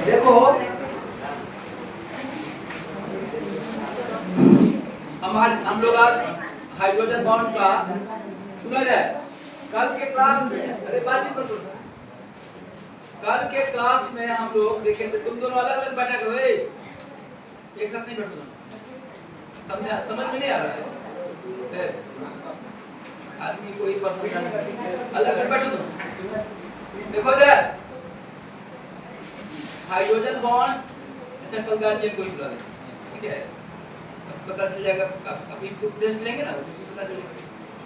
देखो हम लोग आज हाइड्रोजन बॉन्ड का सुना जाए कल के क्लास में, अरे बातचीत कर, कल के क्लास में हम लोग देखे थे तुम दोनों अलग अलग बैठा करो, एक साथ नहीं बैठो, समझा? समझ में नहीं आ रहा है? आदमी को एक बार समझाना, अलग अलग बैठो तुम। देखो जरा हाइड्रोजन बॉन्ड, अच्छा कल गार्जियन को ही बुला दें, ठीक है? अब पता चल जाएगा, अभी तो टेस्ट लेंगे ना, तो पता चलेगा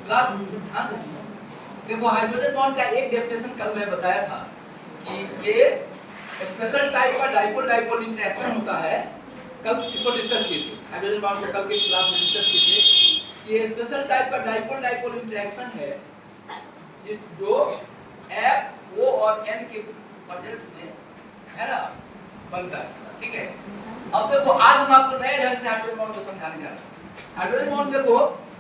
क्लास ध्यान से। देखो हाइड्रोजन बॉन्ड का एक डेफिनेशन कल मैं बताया था कि ये स्पेशल टाइप का डाइपोल डाइपोल इंटरेक्शन होता है। कल इसको डिस्कस किए थे, हाइड्रोजन बॉन्ड को कल के क्लास में डिस्कस किए थे कि ये स्पेशल टाइप का डाइपोल डाइपोल इंटरेक्शन है जो F, O और N के प्रेजेंस में है ना बनता है, ठीक है? अब देखो आज हम आपको नए ढंग से हाइड्रोजन बॉन्ड को समझाने जा रहे हैं। हाइड्रोजन बॉन्ड देखो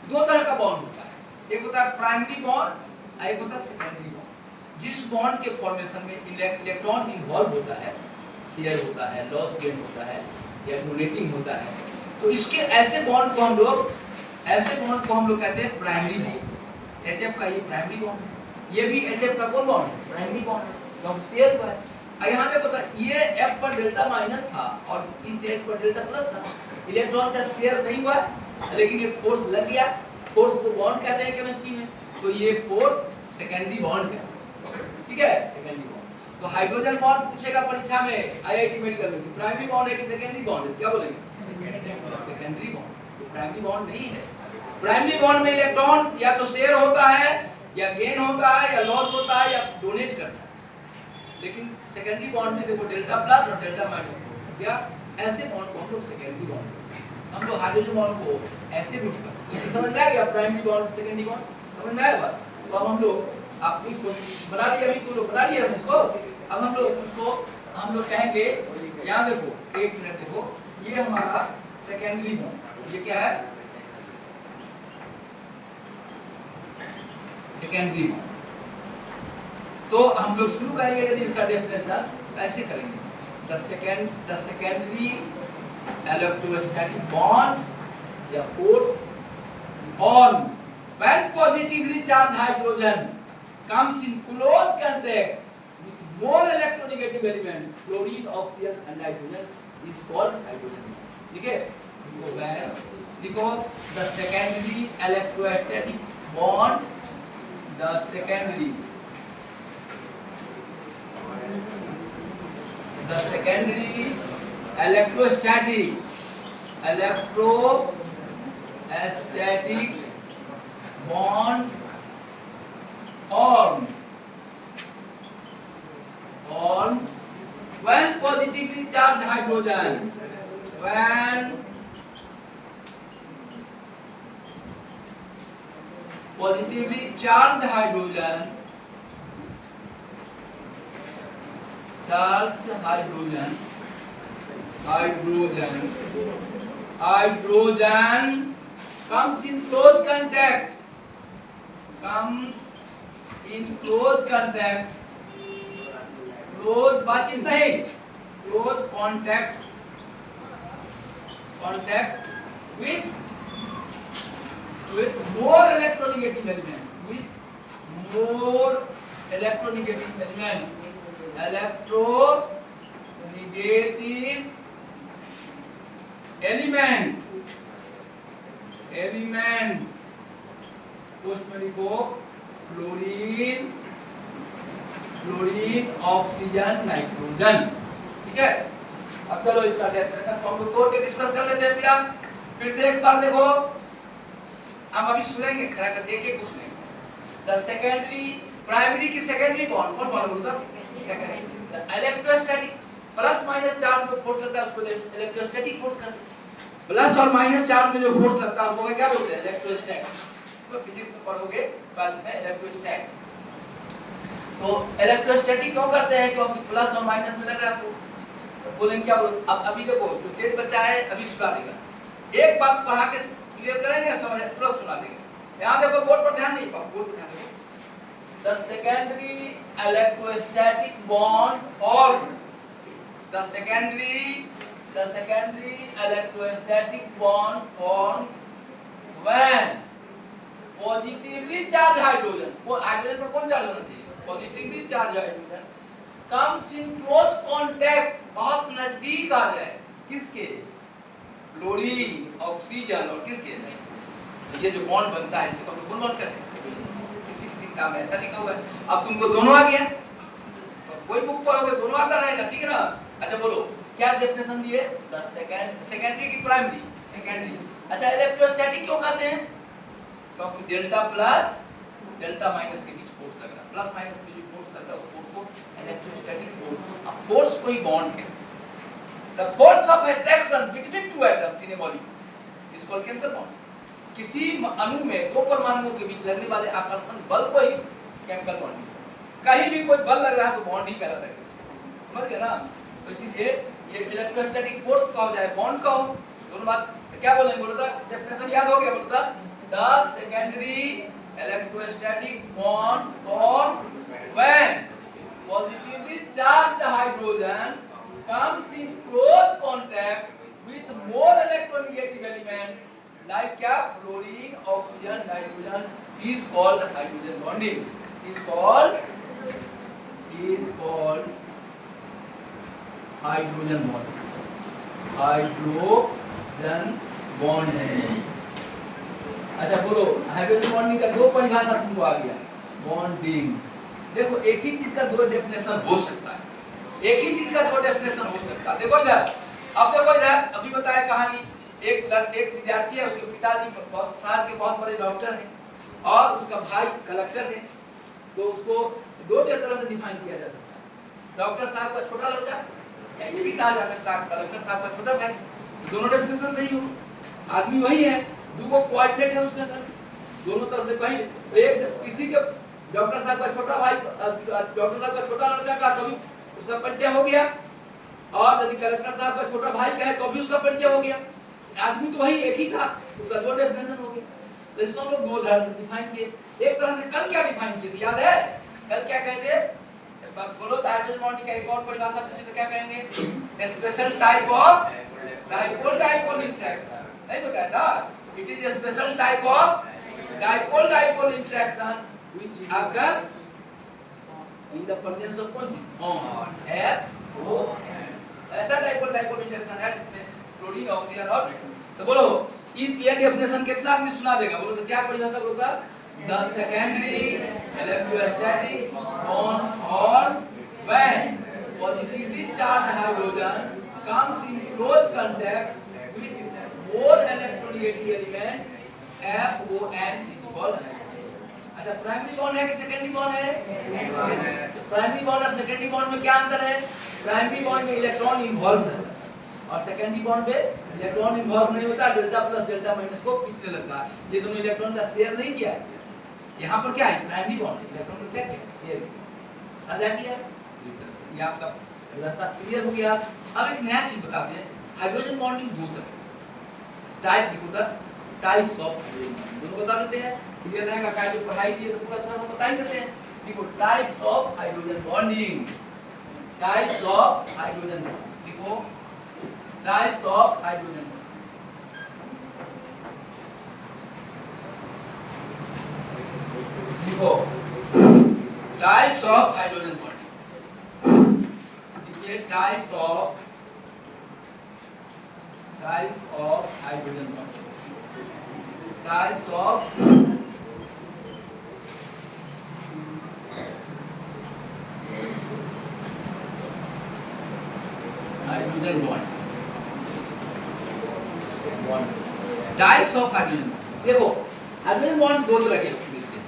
दो तरह का बॉन्ड होता है, एक होता है प्राइमरी बॉन्ड और एक होता है सेकेंडरी बॉन्ड। जिस बॉन्ड के फॉर्मेशन में इलेक्ट्रॉन इन्वॉल्व होता है, शेयर होता है, लॉस गेन होता है या डोनेटिंग होता है, तो इसके ऐसे बॉन्ड को हम लोग कहते हैं प्राइमरी बॉन्ड। HF का ये प्राइमरी बॉन्ड है, ये भी HF का कौन बॉन्ड है? प्राइमरी बॉन्ड है, तो शेयर हुआ है। यहाँ देखो तो ये F पर डेल्टा माइनस था और इस H पर डेल्टा प्लस था, इलेक्ट्रॉन का शेयर नहीं हुआ, लेकिन ये फोर्स लग गया। फोर्स को बॉन्ड कहते हैं केमिस्ट्री में, तो ये फोर्स सेकेंडरी बॉन्ड है, ठीक है? Secondary bond. तो हाइड्रोजन बॉन्ड पूछेगा परीक्षा में IIT मेडिकल में, प्राइमरी बॉन्ड है कि सेकेंडरी बॉन्ड है, क्या बोलेंगे? Secondary bond. तो प्राइमरी बॉन्ड नहीं है। प्राइमरी बॉन्ड में इलेक्ट्रॉन या तो शेयर होता है या गेन होता है या लॉस होता है या डोनेट करता है, लेकिन सेकेंडरी बॉन्ड में देखो डेल्टा प्लस और डेल्टा माइनस, क्या ऐसे बॉन्ड को हम लोग सेकेंडरी बॉन्ड कहते हैं। हम लोग हाइड्रोजन बॉन्ड को ऐसे भी करते हैं। समझ में आ गया प्राइमरी बॉन्ड सेकेंडरी बॉन्ड? समझ में आया बात? तो अब हम लोग आपको इसको बना लिया, अभी तो बना लिया हमने इसको। अब हम लोग उसको हम लोग कहेंगे, यहाँ देखो एक मिनट देखो, ये हमारा सेकेंडरी बॉन्ड, ये क्या है? Secondary bond. तो हम लोग शुरू करेंगे यदि इसका डेफिनेशन ऐसे करेंगे, द सेकेंडरी इलेक्ट्रोस्टैटिक बॉन्ड या force on when positively charge hydrogen comes in close contact with more electronegative element, chlorine, oxygen and nitrogen is called hydrogen bond, ठीक है? लिखो the secondary electrostatic bond, the secondary electrostatic bond on when positively charged hydrogen, when positively charged hydrogen comes in close contact close बातचीत नहीं, close contact with more electronegative element, element post में लिखो chlorine, oxygen, nitrogen, ठीक है? अब चलो इसका definition को हम लोग तोड़ के डिस्कस कर लेते हैं। फिर से एक बार देखो, हम अभी सुनेंगे, खड़ा करके एक कुछ सुनेंगे। द सेकेंडरी, प्राइमरी की सेकेंडरी बॉन्ड कौन बॉन्ड बोलता? Secondary. The electrostatic plus minus charge में फोर्स लगता है उसको इलेक्ट्रोस्टैटिक फोर्स कहते हैं। प्लस और माइनस चार्ज में जो फोर्स लगता है उसको क्या बोलते हैं? इलेक्ट्रोस्टैटिक। तो फिजिक्स में पढ़ोगे बाद में इलेक्ट्रोस्टैटिक। तो इलेक्ट्रोस्टैटिक क्यों करते हैं? क्योंकि प्लस और माइनस में लग रहा है फोर्स। तो बोलेंगे क्या बोल? अब अभी देखो जो तेज बच्चा है अभी सुना देगा, एक बार पढ़ा के क्लियर करेंगे, समझ तुरंत सुना देंगे। यहाँ देखो बोर्ड पर ध्यान नहीं, बोर्ड पर ध्यान दो। द सेकेंडरी इलेक्ट्रोस्टैटिक बॉन्ड और the secondary electrostatic bond formed when positively charged hydrogen, hydrogen पर कौन चार्ज होना चाहिए, positively charge hydrogen, comes in close contact, बहुत नजदीक आ जाए, किसके, क्लोरीन, ऑक्सीजन और किसके, तो ये जो बॉन्ड बनता है इसको हम बॉन्ड कहते हैं। किसी किसी किताब में ऐसा लिखा हुआ है। अब तुमको दोनों आ गया, तो कोई बुक पढ़ोगे दोनों आता रहेगा, ठीक है ना। अच्छा बोलो क्या डेफिनेशन दिए, द सेकेंडरी की प्राइमरी, सेकेंडरी। अच्छा इलेक्ट्रोस्टैटिक क्यों कहते हैं, क्योंकि डेल्टा प्लस डेल्टा माइनस के बीच फोर्स लग रहा है, प्लस माइनस के बीच फोर्स लगता है, उस फोर्स को इलेक्ट्रोस्टैटिक फोर्स। अब फोर्स को ही बॉन्ड कहते हैं। The force of attraction between two atoms in A molecule is called chemical bond. किसी अणु में दो परमाणुओं के बीच लगने वाले आकर्षण बल को ही केमिकल बॉन्डिंग। कहीं भी कोई बल लग रहा है तो बॉन्ड ही कहलाता है, समझ गए ना। तो इसीलिए ये इलेक्ट्रोस्टैटिक फोर्स का हो जाए बॉन्ड का हो, दोनों बात तो क्या बोलेंगे, बोलता डेफिनेशन याद हो गया, बोलता the secondary electrostatic bond form when positively charged hydrogen comes in close contact with more electronegative element like क्या, fluorine, oxygen, nitrogen is called hydrogen bonding, is called hydrogen bonding, hydrogen bonding। अच्छा बोलो hydrogen bonding का दो परिभाषा तुमको आ गया, bonding. देखो एक ही चीज का दो डेफिनेशन हो सकता है, एक ही चीज का दो डेफिनेशन हो सकता है। देखो इधर, अब देखो इधर, अभी बताया कहानी, एक विद्यार्थी है, उसके पिताजी शहर के बहुत बड़े डॉक्टर हैं और उसका भाई कलेक्टर है, तो उसको दो तरह से डिफाइन किया जा सकता है, डॉक्टर साहब का छोटा लड़का या ये भी कहा जा सकता है कलेक्टर साहब का छोटा भाई, तो दोनों डेफिनेशन सही होगी। आदमी वही है, दो कोऑर्डिनेट है उसके अंदर, दोनों तरफ से कहीं एक किसी के डॉक्टर साहब का छोटा भाई, डॉक्टर साहब का छोटा लड़का का कभी उसका परिचय हो गया, और यदि कलेक्टर साहब का छोटा भाई का है तो भी उसका परिचय हो गया। आदमी तो वही एक ही था, उसका दो डेफिनेशन हो गया। तो इसको हम लोग दो तरह से डिफाइन किए। एक तरह से कल क्या डिफाइन किए थे याद है, कल क्या कहते, बोलो तो हाइड्रोजन बॉन्डिंग का एक और परिभाषा पूछे तो क्या कहेंगे, special type of dipole interaction, नहीं बताया था, it is a special type of dipole interaction which occurs in the presence of कौन चीज, F-O-N। ऐसा dipole इंटरेक्शन है जिसमें क्लोरीन, ऑक्सीजन और नाइट्रोजन। तो बोलो ये डेफिनेशन कितना आदमी सुना देगा, बोलो तो क्या परिभाषा बोलता, the secondary electrostatic bond formed when positively charged hydrogen comes in close contact with more electronegative element F-O-N is called hydrogen। अच्छा प्राइमरी बॉन्ड है कि सेकेंडरी बॉन्ड है, प्राइमरी बॉन्ड और सेकेंडरी बॉन्ड में क्या अंतर है, प्राइमरी बॉन्ड में इलेक्ट्रॉन इन्वॉल्व है और सेकेंडरी बॉन्ड में इलेक्ट्रॉन इन्वॉल्व नहीं होता, डेल्टा प्लस डेल्टा माइनस को खींचने लगता है, ये दोनों इलेक्ट्रॉन का शेयर नहीं किया है। यहाँ पर क्या है, प्राइमरी बॉन्ड इलेक्ट्रॉन को क्या किया, शेयर साझा किया। ये आपका परिभाषा क्लियर हो गया। अब एक नया चीज बताते हैं, हाइड्रोजन बॉन्डिंग दो तरह टाइप की होता, टाइप्स ऑफ हाइड्रोजन बॉन्डिंग दोनों बता देते हैं, क्लियर रहेगा। क्या जो पढ़ाई दिए तो पूरा थोड़ा सा बता ही देते हैं। देखो types of hydrogen bonding, types of hydrogen bonding, देखो टाइप्स ऑफ हाइड्रोजन बॉन्डिंग, देखो टाइप्स ऑफ हाइड्रोजन बॉन्डिंग, देखिए types of hydrogen bonding, types of hydrogen bond, types of hydrogen. देखो हाइड्रोजन बॉन्ड दो तरह के मिलते हैं,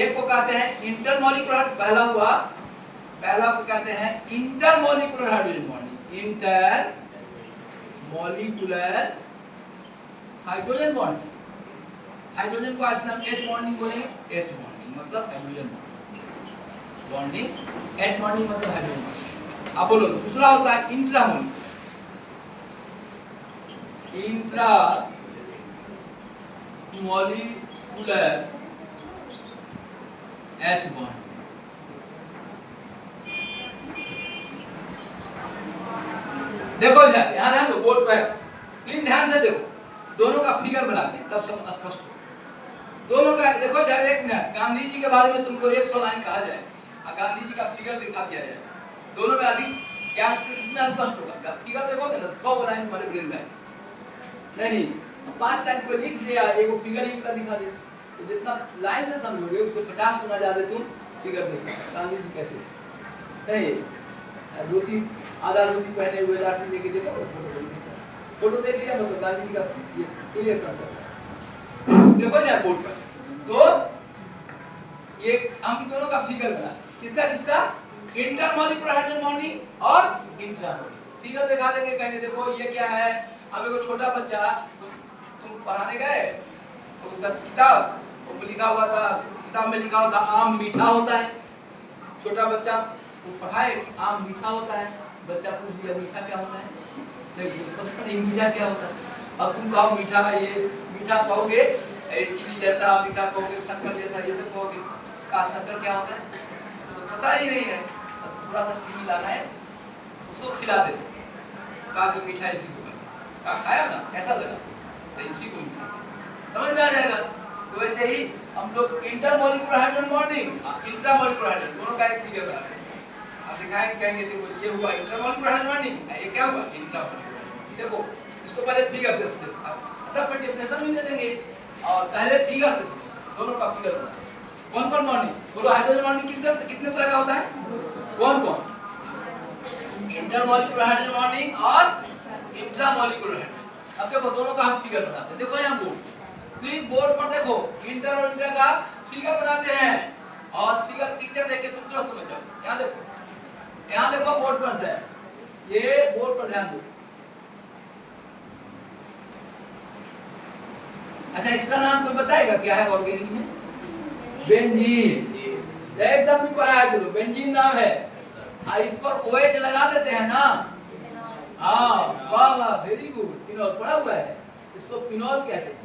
एक को कहते हैं इंटरमॉलिक्यूलर, पहला को कहते हैं intermolecular hydrogen bonding, inter molecular hydrogen bonding. Hydrogen को आज हम H बॉन्डिंग बोलेंगे, H बॉन्डिंग मतलब हाइड्रोजन बॉन्डिंग, H बॉन्डिंग मतलब हाइड्रोजन बॉन्डिंग। अब बोलो दूसरा होता है इंट्रामॉलिक्यूलर, इंट्रामॉलिक्यूलर H बॉन्डिंग। देखो इधर, यहाँ ध्यान दो, बोर्ड पर प्लीज ध्यान से देखो, दोनों का फिगर बनाते हैं तब सब स्पष्ट हो। दोनों का देखो इधर, एक मिनट, गांधी जी के बारे में तुमको 100 लाइन कहा जाए और गांधी जी का फिगर दिखा दिया जाए, दोनों में अधिक क्या किसमें स्पष्ट होगा? फिगर देखोगे ना 100 लाइन तुम्हारे ब्रेन में नहीं, 5 लाइन कोई लिख दिया, एगो फिगर ही का दिखा दे, तो जितना लाइन से समझोगे उससे 50 गुना ज्यादा तुम फिगर देखो। गांधी जी कैसे नहीं, धोती आधा धोती पहने हुए लाठी लेके देखो, फोटो देख लिया मतलब गांधी जी का ये क्लियर कर सकते देखो ना बोर्ड पर। तो ये हम दोनों का फिगर बना, किसका किसका? इंटरमॉलिक्यूलर हाइड्रोजन बॉन्डिंग और इंट्रामॉलिक्यूलर। फिगर दिखा देंगे, कहेंगे देखो ये क्या है। अब एगो छोटा बच्चा तुम पढ़ाने गए तो उसका किताब वो लिखा हुआ था, किताब में लिखा हुआ था आम मीठा होता है। छोटा बच्चा वो पढ़ाए कि आम मीठा होता है, बच्चा पूछ लिया मीठा क्या होता है, देखिए पता नहीं मीठा क्या होता है। अब तुम कहो मीठा, ये मीठा कहोगे चीनी जैसा, मीठा कहोगे शक्कर जैसा, ये सब कहोगे, का शक्कर क्या होता है उसको पता ही नहीं है, तो थोड़ा सा चीनी लाना है उसको खिला दे, कहा कि मीठा इसी को का खाया ना कैसा लगा, तो इसी को मीठा समझ में आ जाएगा। तो वैसे ही हम लोग intermolecular hydrogen bonding, intramolecular hydrogen दोनों का एक फिगर बनाते हैं। अब दिखाएंगे, कहेंगे देखो ये हुआ इंटरमॉलिक्यूलर हाइड्रोजन बॉन्डिंग, ये क्या हुआ इंट्रामॉलिक्यूलर। देखो इसको पहले फिगर से तब फिर डेफिनेशन भी दे देंगे और पहले फिगर से दोनों का फिगर बना। कौन कौन बॉन्डिंग बोलो, हाइड्रोजन बॉन्डिंग कितने तरह का होता है? कौन कौन? इंटरमॉलिक्यूलर हाइड्रोजन बॉन्डिंग और इंट्रामॉलिक्यूलर हाइड्रोजन। अब देखो दोनों का हम फिगर बनाते हैं, देखो यहाँ बोर्ड, प्लीज बोर्ड पर देखो, इंटर और इंटर का फिगर बनाते हैं और फिगर पिक्चर देख के तुम तुरंत समझ जाओ। यहाँ देखो बोर्ड पर से, ये बोर्ड पर ध्यान दो। अच्छा इसका नाम कोई बताएगा क्या है ऑर्गेनिक में? बेंजीन, एकदम भी पढ़ा है चलो, बेंजीन नाम है और इस पर OH लगा देते हैं ना। हाँ वाह वाह वेरी गुड, फिनॉल पढ़ा हुआ है, इसको फिनॉल कहते हैं।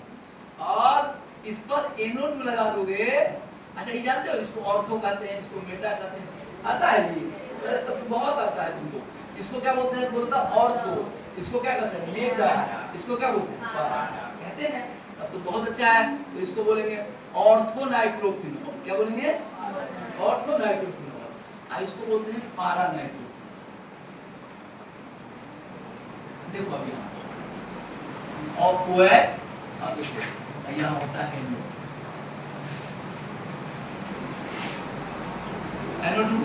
और इस पर NO2 लगा दोगे, अच्छा ये जानते हो इसको ऑर्थो कहते हैं, इसको मेटा कहते हैं, आता है ये तो बहुत आता है तुमको। इसको क्या बोलते हैं? बोलता ऑर्थो, इसको क्या कहते हैं? मेटा, इसको क्या बोलते हैं? कहते हैं। अब तो बहुत अच्छा है, तो इसको बोलेंगे ऑर्थो नाइट्रोफिनॉल। क्या बोलेंगे? Ortho nitrophenol. इसको बोलते हैं पारा नाइट्रो। देखो अभी और OH, अब देखो यहाँ होता है NO2,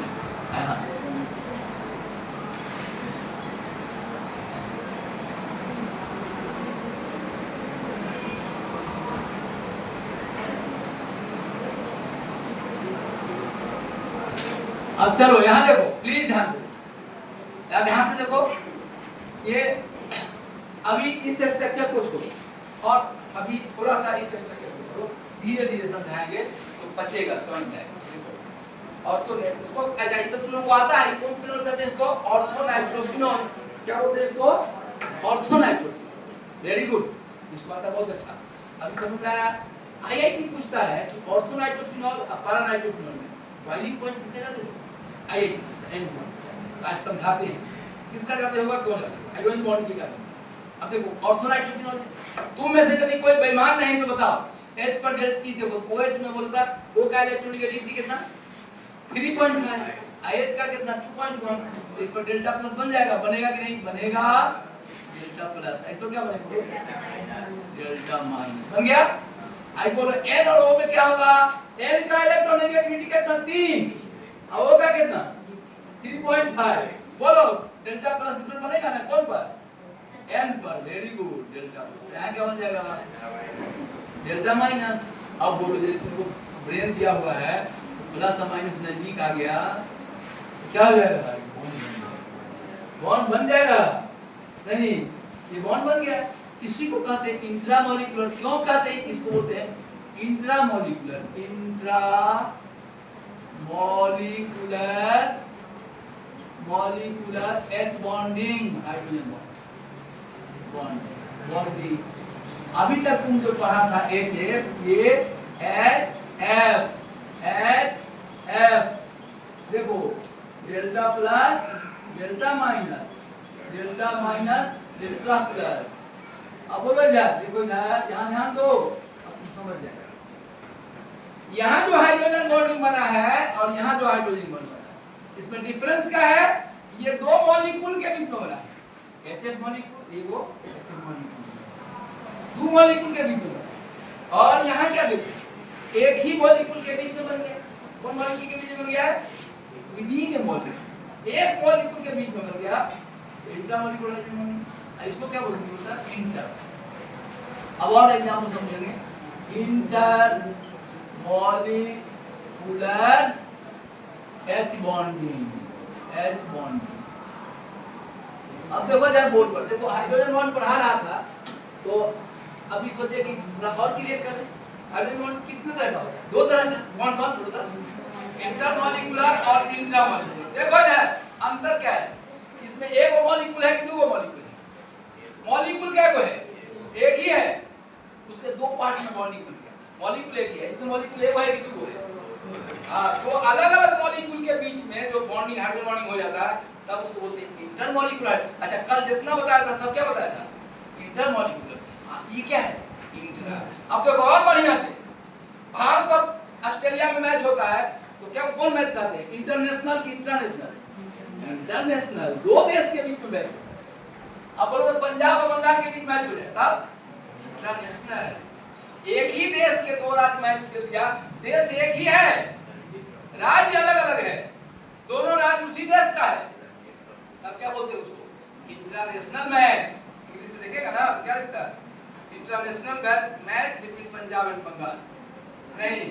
अब चलो यहाँ देखो प्लीज ध्यान से, यहाँ ध्यान से देखो। ये अभी इस स्ट्रक्चर को छोड़ो और अभी थोड़ा सा इस स्ट्रक्चर को छोड़ो, धीरे धीरे समझाएंगे तो बचेगा, समझ में आएगा। देखो ऑर्थो उसको अच्छा ये तो तुम लोग को आता है, कौन फिनॉल कहते हैं इसको? Ortho nitrophenol. क्या बोलते हैं इसको? Ortho nitrophenol. वेरी गुड, इसको आता बहुत अच्छा। अभी समझ में आया? IIT पूछता है कि ऑर्थो नाइट्रोफिनॉल और पारा नाइट्रोफिनॉल में वैल्यू पॉइंट कितने का दो? IIT एन आज समझाते हैं किसका जाते होगा, क्यों जाते होगा, हाइड्रोजन बॉन्ड की करते। अब देखो ऑर्थो नाइट्रोफिनॉल, तुम में से यदि कोई बेईमान नहीं तो बताओ H पर डेल्टा ई देखो, OH में बोलता O का इलेक्ट्रोनेगेटिविटी कितना? 3.5, IH का कितना? 2.1। तो इस पर डेल्टा प्लस बन जाएगा, बनेगा कि नहीं? बनेगा डेल्टा प्लस। इसको क्या बनेगा? डेल्टा माइनस बन गया। आई बोलो N और O में क्या होगा? N का इलेक्ट्रोनेगेटिविटी कितना? 3 और O का कितना? 3.5। बोलो डेल्टा प्लस इस पर बनेगा ना, कौन पर? N पर। वेरी गुड, डेल्टा यहाँ क्या बन जाएगा? Delta minus. अब बोलो यदि तुमको ब्रेन दिया हुआ है तो प्लस और माइनस नजदीक आ गया, क्या हो जाएगा? बॉन्ड बन जाएगा। नहीं ये बॉन्ड बन गया, इसी को कहते हैं इंट्रामॉलिक्यूलर। क्यों कहते हैं इसको? बोलते हैं intramolecular, molecular H bonding, hydrogen bonding. अभी तक तुम जो पढ़ा था HF, ये HF देखो delta plus delta minus delta minus delta plus. अब बोलो इधर देखो, इधर यहाँ ध्यान दो, अब तुम समझ जाएगा। यहाँ जो हाइड्रोजन बॉन्डिंग बना है और यहाँ जो हाइड्रोजन बॉन्ड बना है, इसमें डिफरेंस क्या है? ये दो मॉलिक्यूल के बीच में बना है, HF मॉलिक्यूल, ये वो HF मॉलिक्यूल, दो मॉलिक्यूल के बीच में बना। और यहाँ क्या देखो, एक ही मॉलिक्यूल के बीच में बन गया। कौन मॉलिक्यूल के बीच में बन गया है? विदिन ए मॉलिक्यूल, एक मॉलिक्यूल के बीच में बन गया इंट्रामॉलिक्यूलर हाइड्रोजन। इसको क्या बोलते हैं? इंटर। अब और एग्जांपल समझेंगे, inter molecular H bonding, H bonding. अब देखो जरा बोर्ड पर देखो, हाइड्रोजन बॉन्ड पढ़ा रहा था तो अभी सोचे कि थोड़ा और क्लियर कर दें। हाइड्रोजन बॉन्ड कितने तरह का होता है? दो तरह का। कौन कौन बोलता? इंटरमॉलिक्यूलर और इंट्रामॉलिक्यूलर। देखो यार अंतर क्या है इसमें, एक मॉलिक्यूल है कि दो मॉलिक्यूल है? मॉलिक्यूल क्या है? एक ही है, उसके दो पार्ट में बॉन्डिंग बन गया। मॉलिक्यूल एक ही है, इसमें मॉलिक्यूल एक है कि दो है? तो अलग अलग मॉलिक्यूल के बीच में जो बॉन्डिंग हाइड्रोजन बॉन्डिंग हो जाता है तब उसको बोलते हैं इंटरमॉलिक्यूलर। अच्छा कल जितना बताया था सब क्या बताया था? इंटरमॉलिक्यूलर। ये क्या है? इंट्रा। अब देखो और बढ़िया से, भारत और ऑस्ट्रेलिया में मैच होता है तो क्या कौन मैच कहते हैं? इंटरनेशनल की इंटरनेशनल? इंटरनेशनल। दो देश के बीच में मैच। अब बोलो तो पंजाब और बंगाल के बीच मैच हो जाए तब इंटरनेशनल। एक ही देश के दो राज्य मैच खेल दिया, देश एक ही है, राज्य अलग अलग है, दोनों राज्य उसी देश का है, तब क्या बोलते हैं उसको? International match. इंग्लिश में देखेगा ना क्या लिखता है? International match between Punjab and Bengal. नहीं,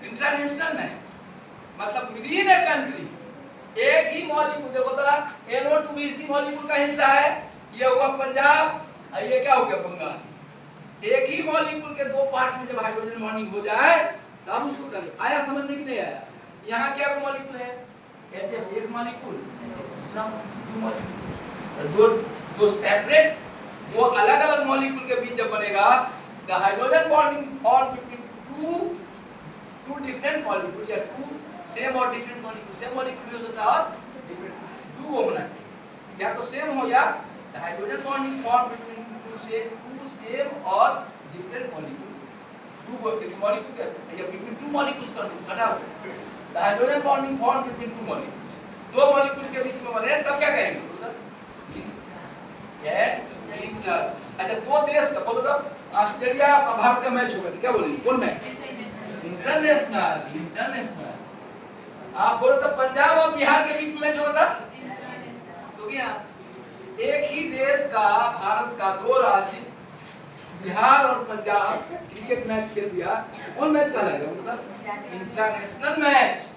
इंटरनेशनल मैच मतलब विदिन ए कंट्री एक ही मॉलिक्यूल। देखो तो NO2 भी इसी मॉलिक्यूल का हिस्सा है, ये हुआ पंजाब और ये क्या हो गया? बंगाल। एक ही मॉलिक्यूल के दो पार्ट में जब हाइड्रोजन बॉन्डिंग हो जाए तब उसको करें। आया समझ में कि नहीं आया? यहाँ क्या वो मॉलिक्यूल है? HF एक मॉलिक्यूल, दूसरा मॉलिक्यूल, दो सेपरेट, दो अलग अलग मॉलिक्यूल के बीच जब बनेगा the hydrogen bonding form between two different molecule या टू सेम और डिफरेंट मॉलिक्यूल। सेम मॉलिक्यूल भी हो सकता है और डिफरेंट, टू होना चाहिए, या तो सेम हो या the hydrogen bonding form between two same और डिफरेंट मॉलिक्यूल। टू मॉलिक्यूल या बिटवीन टू मॉलिक्यूल्स कर दो, हटाओ। The hydrogen bonding form between two molecules, दो मॉलिक्यूल के बीच में बने तब क्या कहेंगे? इंटर। अच्छा दो देश का बोलो तो ऑस्ट्रेलिया और भारत का मैच होगा तो क्या बोलेंगे? कौन मैच? इंटरनेशनल। इंटरनेशनल। आप बोलो तो पंजाब और बिहार के बीच में मैच होगा तो क्या? एक ही देश का, भारत का दो राज्य बिहार और पंजाब क्रिकेट मैच खेल दिया, कौन मैच कहलाएगा? मतलब इंटरनेशनल मैच।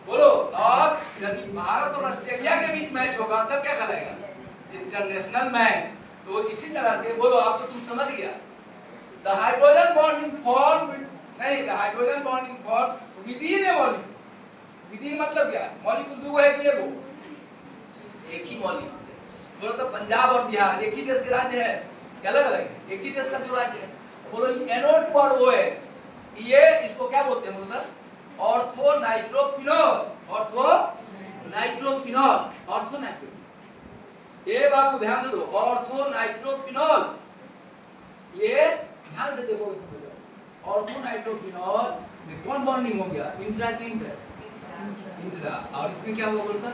बोलो, और यदि भारत और ऑस्ट्रेलिया के बीच मैच होगा तब क्या कहलाएगा? International match. तो इसी तरह से बोलो, आप तो तुम समझ गया। द हाइड्रोजन बॉन्डिंग फॉर्म नहीं, the hydrogen bonding form within A molecule. Within मतलब क्या? मॉलिक्यूल दो है कि एक ही मॉलिक्यूल। बोलो तो पंजाब और बिहार एक ही देश के राज्य है, अलग अलग है, एक ही देश का जो राज्य है। बोलो NO2 और OH, ये इसको क्या बोलते हैं? बोलते ortho nitrophenol. Ortho nitrophenol, ortho nitrophenol. ये बाबू ध्यान से दो, ऑर्थो नाइट्रोफिनॉल। ये ध्यान से देखो, ऑर्थो नाइट्रोफिनॉल में कौन बॉन्डिंग हो गया? इंट्रा की इंटर, इंट्रा। और इसमें क्या हुआ? बोलता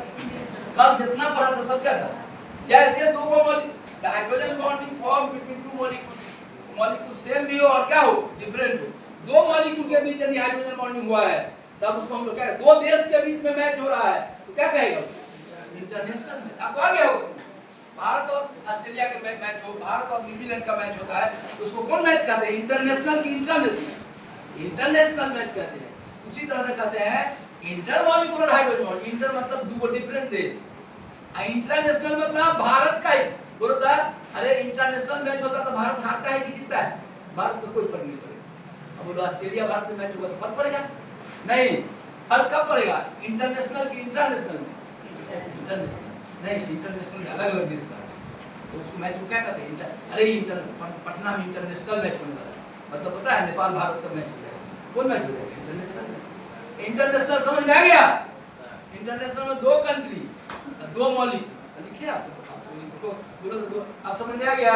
कल जितना पढ़ा था सब क्या था? जैसे दो molecule the hydrogen bonding form between two molecule, molecule same भी हो और क्या हो? डिफरेंट हो। दो मॉलिक्यूल के बीच यदि हाइड्रोजन बॉन्डिंग हुआ है तब उसको हम लोग क्या, दो देश के बीच में मैच हो रहा है तो क्या कहेगा? International match. आपको आ गया हो? भारत और ऑस्ट्रेलिया के मैच हो, भारत और न्यूजीलैंड का मैच होता है तो उसको कौन मैच कहते हैं? इंटरनेशनल की इंटरनेशनल? इंटरनेशनल मैच कहते हैं। उसी तरह से कहते हैं इंटरमॉलिक्यूलर हाइड्रोजन बॉन्ड। इंटर मतलब दो डिफरेंट देश, इंटरनेशनल मतलब भारत का ही। बोलता अरे इंटरनेशनल मैच होता तो भारत हारता है कि जीतता है? भारत को कोई फर्क नहीं पड़ेगा। अब बोलो ऑस्ट्रेलिया भारत से मैच होगा तो फर्क पड़ेगा? नहीं। फर्क कब पड़ेगा? इंटरनेशनल की इंटरनेशनल? इंटरनेशनल नहीं, इंटरनेशनल अलग अलग देश का तो उसको मैच को क्या कहते हैं? अरे इंटर पटना में इंटरनेशनल मैच होने वाला है, मतलब पता है नेपाल भारत का मैच हो जाएगा। कौन मैच हो जाएगा? इंटरनेशनल। इंटरनेशनल समझ में आ गया? इंटरनेशनल में दो कंट्री, दो मॉलिक्यूल लिखे आप तो तो इसको बोलो अब समझ में आ गया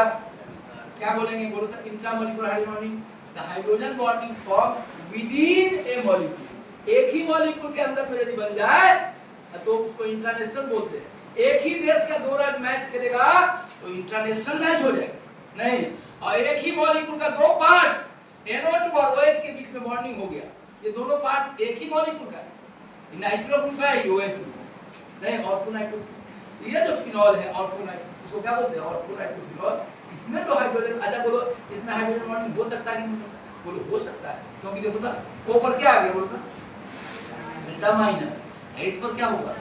क्या बोलेंगे, बोलो तो intramolecular hydrogen bonding, the hydrogen bonding form with in A molecule, एक ही मॉलिक्यूल के अंदर में यदि बन जाए तो उसको इंटरनेशनल बोलते हैं। एक ही देश का दो राज्य मैच करेगा तो इंटरनेशनल मैच हो जाएगा नहीं, और एक ही मॉलिक्यूल का दो पार्ट NO2 और OH के बीच में बॉन्डिंग हो गया, ये दोनों पार्ट एक ही मॉलिक्यूल का है, नाइट्रो ग्रुप है ये OH ग्रुप नहीं, ऑर्थोनाइट्रो, ये जो फिनॉल है ऑर्थोनाइट्रो, इसको क्या बोलते हैं ऑर्थोनाइट्रो फिनॉल, इसमें तो हाइड्रोजन, अच्छा बोलो इसमें हाइड्रोजन बॉन्डिंग हो सकता है कि नहीं, बोलो हो सकता है, क्योंकि देखो तो O पर क्या आ गया, बोलो तो डेल्टा माइनस, H पर क्या होगा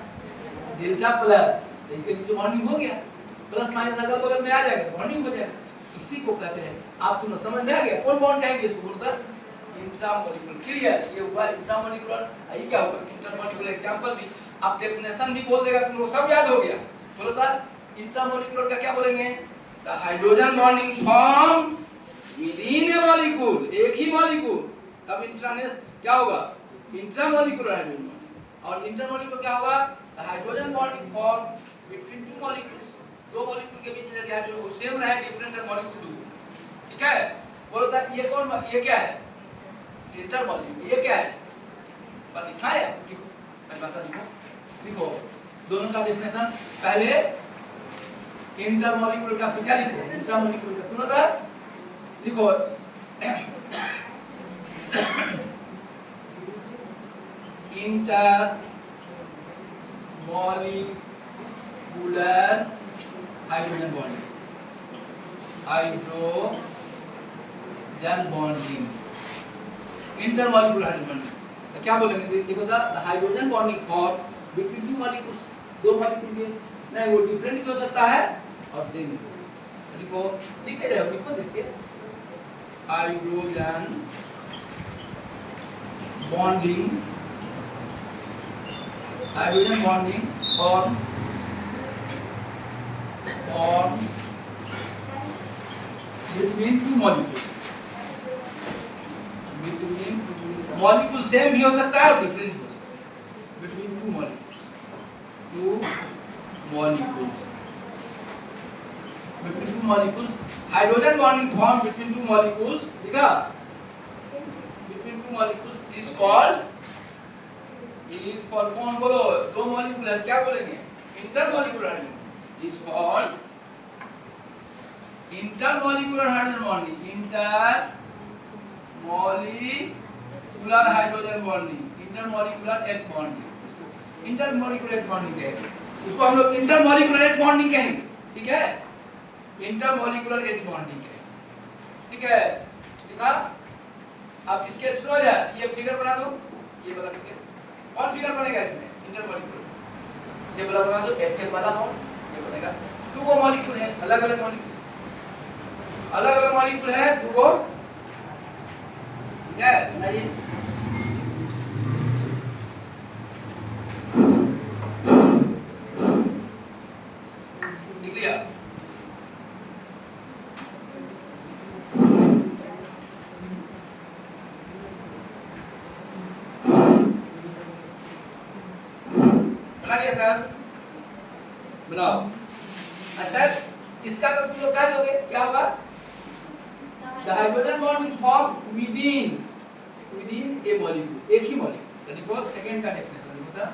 डेल्टा प्लस, तो इसके बीच में बॉन्डिंग हो गया, प्लस माइनस अगल बगल में आ जाएगा बॉन्डिंग हो जाएगा, इसी को कहते हैं, आप सुनो समझ में आ गया, कौन बॉन्ड कहेंगे इसको, बोलता इंट्रामोलिकुलर, क्लियर, ये हुआ इंट्रामोलिकुलर, ये क्या होगा इंटरमोलिकुलर, एग्जांपल भी आप डेफिनेशन भी बोल देगा तुम लोग सब याद हो गया, बोलो तो इंट्रामोलिकुलर का क्या बोलेंगे, the hydrogen bonding form with in A molecule, एक ही मॉलिक्यूल, तब इंट्रानेस क्या होगा इंट्रामोलिकुलर हाइड्रोजन बॉन्डिंग, और इंटरमोलिकुलर क्या होगा the hydrogen bonding form between two molecules, दो मॉलिक्यूल के बीच में यदि हाइड्रोजन सेम रहे डिफरेंट मॉलिक्यूल, ठीक है, बोलो तो ये कौन, ये क्या है इंटरमोलिकुलर, ये क्या है पर लिखा है, लिखो परिभाषा लिखो, लिखो दोनों का डेफिनेशन, पहले इंटरमोलिकुलर का फिर क्या लिखो इंट्रामोलिकुलर का, सुनो तो लिखो intermolecular hydrogen bonding, hydrogen bonding, intermolecular hydrogen bonding, तो क्या बोलेंगे देखो the hydrogen bonding form between two molecules, दो मॉलिक्यूल के, नहीं वो डिफरेंट भी हो सकता है और सेम भी, लिखो लिखे रहे हो, लिखो देखिए hydrogen bonding, hydrogen bonding form between two molecules, between molecule same भी हो सकता है और डिफरेंट भी हो सकता है, between two molecules, between two molecules, hydrogen bonding formed between two molecules, ठीक है, between two molecules is called कौन बोलो, दो मॉलिक्यूल है क्या बोलेंगे intermolecular hydrogen, is called intermolecular hydrogen bonding, intermolecular hydrogen bonding, intermolecular H bonding, इसको intermolecular H bonding कहेंगे, उसको हम लोग इंटरमॉलिकुलर H बॉन्डिंग कहेंगे, ठीक है, इंटरमॉलिकुलर H बॉन्डिंग कहेंगे, ठीक है, ठीक है, अब इसके थ्रू ये फिगर बना दो, ये वाला फिगर, कौन फिगर बनेगा इसमें इंटरमॉलिकुलर, ये वाला बना दो HCl वाला बॉन्ड, ये बनेगा, दो को मॉलिक्यूल है अलग अलग मॉलिक्यूल, अलग अलग मॉलिक्यूल है दो को, ठीक है, बनाइए लिख लिया, बना लिया सर, बनाओ सर, इसका तो तुम लोग कह दोगे क्या होगा, the hydrogen bond form within A molecule, एक ही मॉलिक्यूल, तो देखो सेकंड का डेफिनेशन होता है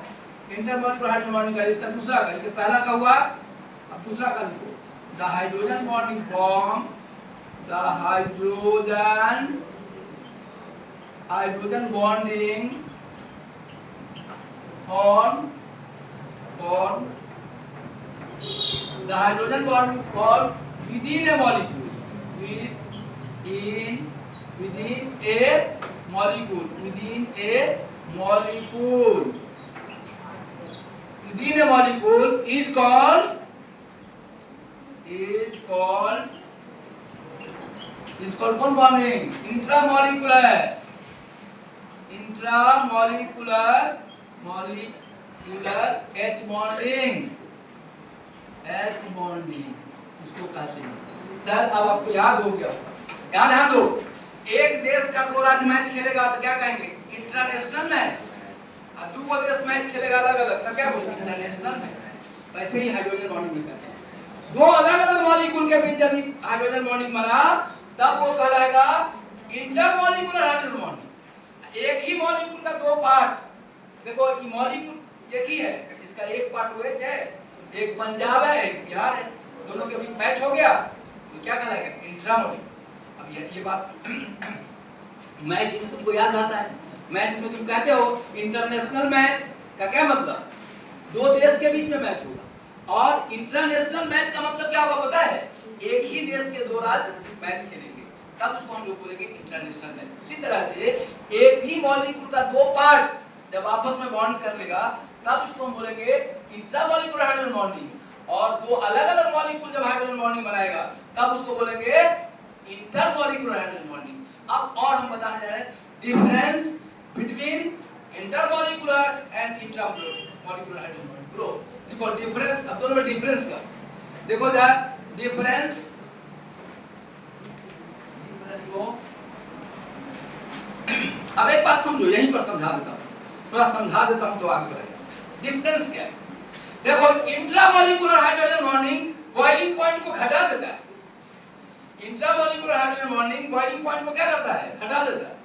इंटरमॉलिकुलर हाइड्रोजन बॉन्डिंग का, इसका दूसरा का, ये पहला का हुआ, अब दूसरा का लिखो, the hydrogen bonding form, the hydrogen bonding form the hydrogen bond formed within a molecule, within a molecule, within a molecule is called कौन बॉन्डिंग, इंट्रामॉलिकुलर H बॉन्डिंग, इसको कहते हैं सर, अब आपको याद हो गया, ध्यान दो, एक देश का दो राज्य मैच खेलेगा तो क्या कहेंगे इंटरनेशनल मैच, और दो देश मैच खेलेगा अलग अलग तो क्या बोलेंगे इंटरनेशनल मैच, वैसे ही हाइड्रोजन बॉन्डिंग भी कहते हैं, दो अलग अलग मॉलिक्यूल के बीच यदि हाइड्रोजन बॉन्डिंग बना तब वो कहलाएगा इंटरमॉलिक्यूलर हाइड्रोजन बॉन्डिंग। एक ही मॉलिक्यूल का दो पार्ट, देखो ये मॉलिक्यूल एक ही है, इसका एक पार्ट OH है, एक पंजाब है, एक बिहार है, दोनों के बीच मैच हो गया तो क्या कहलाएगा इंट्रामॉलिक्यूलर। अब ये बात मैच में तुमको याद आता है, मैच में तुम कहते हो इंटरनेशनल मैच का क्या मतलब, दो देश के बीच में मैच होगा, और इंटरनेशनल मैच का मतलब क्या होगा पता है, एक ही देश के दो राज्य मैच खेलेंगे, तब उसको हम लोग बोलेंगे इंटरनेशनल मैच। उसी तरह से एक ही मॉलिक्यूल का दो पार्ट जब आपस में बॉन्ड कर लेगा तब इसको हम बोलेंगे इंट्रामॉलिक्यूलर हाइड्रोजन बॉन्डिंग, और दो अलग अलग मॉलिक्यूल जब हाइड्रोजन बॉन्डिंग बनाएगा तब उसको बोलेंगे इंटरमॉलिक्यूलर हाइड्रोजन बॉन्डिंग। अब और हम बताने जा रहे हैं difference between intermolecular and intramolecular hydrogen bonding. Bro देखो डिफरेंस, अब दोनों में डिफरेंस का देखो यार, डिफरेंस को अब एक बात समझो, यहीं पर समझा देता हूं, थोड़ा समझा देता हूं तो आगे बढ़ेगा। डिफरेंस क्या है, देखो intramolecular hydrogen bonding boiling point को घटा देता है, intramolecular hydrogen bonding boiling point को क्या करता है, घटा देता है,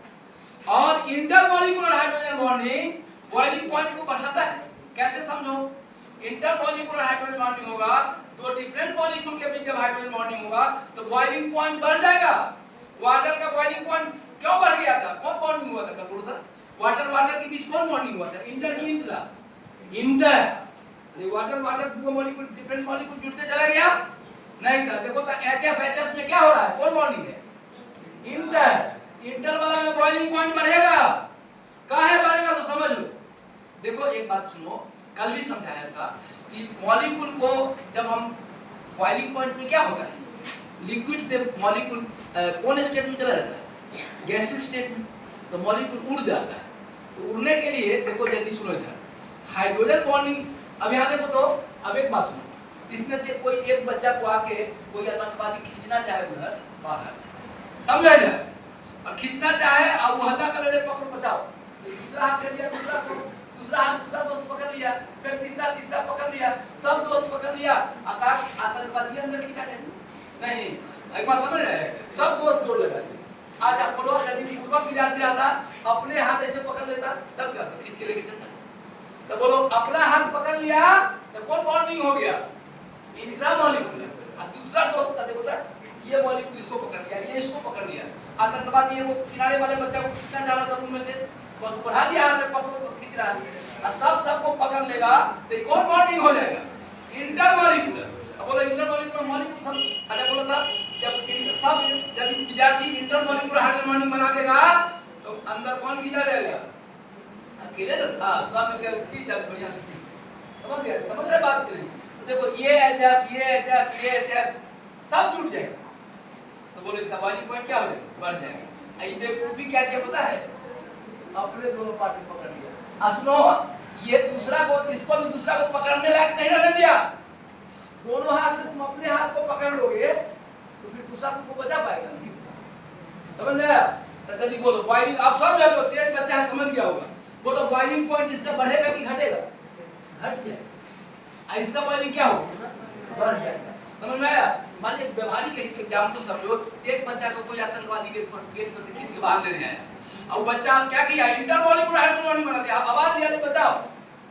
और intermolecular hydrogen bonding boiling point को बढ़ाता है। कैसे समझो, इंटरमॉलिक्यूलर हाइड्रोजन बॉन्डिंग होगा, दो डिफरेंट मॉलिक्यूल के बीच जब हाइड्रोजन बॉन्डिंग होगा तो बॉइलिंग पॉइंट बढ़ जाएगा। वाटर का बॉइलिंग पॉइंट क्यों बढ़ गया था, कौन बॉन्डिंग हुआ था कल, वाटर वाटर के बीच कौन बॉन्डिंग हुआ था, इंटर की इंट्रा, इंटर, अरे वाटर वाटर दो मॉलिक्यूल डिफरेंट मॉलिक्यूल जुड़ते चला गया नहीं था, देखो तो HF HF में क्या हो रहा है, कौन बॉन्डिंग है, इंटर, इंटर वाला में बॉइलिंग पॉइंट बढ़ेगा, काहे बढ़ेगा तो समझ लो। देखो एक बात सुनो, कल भी समझाया था कि मॉलिक्यूल को जब हम बॉइलिंग पॉइंट में क्या होता है, लिक्विड से मॉलिक्यूल कौन स्टेट में चला जाता है, गैसियस स्टेट में, तो मॉलिक्यूल उड़ जाता है। तो उड़ने के लिए देखो जल्दी सुनो इधर, हाइड्रोजन बॉन्डिंग, अब यहाँ देखो तो अब एक बात सुनो, इसमें से कोई एक बच्चा को आके कोई आतंकवादी खींचना चाहे उधर बाहर, समझा इधर, और खींचना चाहे और वो हल्ला कर ले पकड़ो बचाओ, दूसरा हाथ कर दिया, दूसरा हाथ दूसरा दोस्त पकड़ लिया, फिर तीसरा पकड़ लिया, सब दोस्त पकड़ लिया, आकाश आतंकवादी अंदर खींचा जाए नहीं, एक बात समझ रहे हैं, सब दोस्त जोड़ लगा आज आप बोलो यदि पूर्वक विद्यार्थी आता अपने हाथ ऐसे पकड़ लेता तब क्या होता, खींच के लेके चलता, तो बोलो अपना हाथ पकड़ लिया तो कौन बॉन्डिंग हो गया, इंट्रामॉलिक्यूलर, और दूसरा दोस्त का देखो ये मॉलिक्यूल इसको पकड़ लिया, ये इसको पकड़ लिया, आतंकवादी वो किनारे वाले बच्चा को खींचना चाह रहा था उनमें से, बस बढ़ा दिया हाथ पकड़ो खींच रहा है, और सबको पकड़ लेगा तो कौन बॉन्डिंग हो जाएगा, इंटरमॉलिक्यूलर। अब बोलो इंटरमॉलिक्यूलर मॉलिक्यूल सब, अच्छा बोलो था जब सब यदि विद्यार्थी इंटरमॉलिक्यूलर हाइड्रोजन बॉन्डिंग बना देगा तो अंदर कौन खींचा जाएगा, अकेले ना था, सब मिलकर खींचा बढ़िया से, समझ गए, समझ रहे बात करें, तो देखो ये HF सब जुड़ जाएगा, तो बोलो इसका बॉइलिंग पॉइंट क्या हो जाएगा, बढ़ जाएगा। आई बेवकूफी क्या किया पता है, अपने दोनों पार्टी पकड़ लिया, सुनो ये दूसरा को, इसको भी दूसरा को पकड़ने लायक नहीं रहने दिया, दोनों हाथ से तुम अपने हाथ को पकड़ लोगे तो फिर दूसरा तुमको बचा पाएगा नहीं, समझ गया। तो जल्दी बोलो बॉइलिंग, आप सब जो तेज बच्चा है समझ गया होगा, बोलो बॉइलिंग पॉइंट इसका बढ़ेगा कि घटेगा, घट जाएगा, इसका बॉइलिंग क्या होगा, बढ़ जाएगा, समझ में आया। मान लीजिए व्यवहारिक एग्जाम्पल समझो, एक बच्चा को कोई आतंकवादी गेट पर से खींच के बाहर लेने आया, और बच्चा क्या किया, इंटरमॉलिक्यूलर हाइड्रोजन बॉन्डिंग बना दिया, आवाज दिया बचाओ,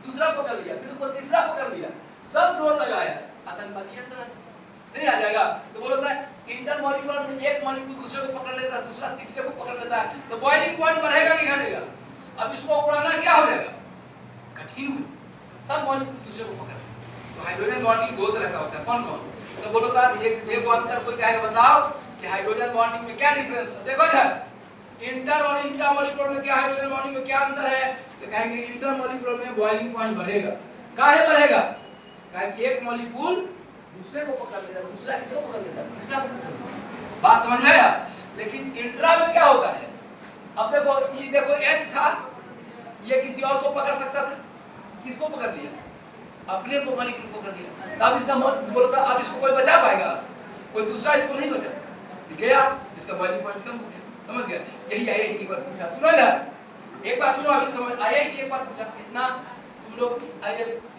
दूसरा पकड़ लिया, फिर उसको तीसरा पकड़ लिया, सब जोर लगाया, आतंकवादी अंदर नहीं आ जाएगा। तो बोलता है इंटरमॉलिक्यूलर में एक मॉलिक्यूल दूसरे को पकड़ लेता है, दूसरा तीसरे को पकड़ लेता है, तो बॉइलिंग पॉइंट बढ़ेगा कि घटेगा, अब इसको उड़ाना क्या हो जाएगा, कठिन हो, सब मॉलिक्यूल दूसरे को पकड़, तो हाइड्रोजन बॉन्डिंग दो तरह का होता है, कौन कौन, तो बोलो था एक अंतर कोई कहेगा बताओ कि हाइड्रोजन बॉन्डिंग में क्या डिफरेंस है, देखो इधर इंटर और इंट्रामॉलिक्यूलर में क्या, हाइड्रोजन बॉन्डिंग में क्या अंतर है, तो कहेंगे इंटरमॉलिक्यूलर में बॉइलिंग पॉइंट बढ़ेगा, काहे बढ़ेगा, कहेंगे एक मॉलिक्यूल दूसरे को पकड़ लेता है, दूसरा किसको पकड़ लेता है, तीसरा को पकड़ लेता है, बात समझ में आया। लेकिन इंट्रा में क्या होता है, अब देखो ये देखो H था, ये किसी और को पकड़ सकता था, किसको पकड़ लिया, अपने को मॉलिक्यूल पकड़ लिया, तब इसका बोलता अब इसको कोई बचा पाएगा, कोई दूसरा इसको नहीं बचा गया, इसका बॉइलिंग पॉइंट कम हो गया, समझ गया। यही IIT एक बार पूछा, सुनो यार एक बात सुनो, अभी समझ, IIT एक बार पूछा, इतना तुम लोग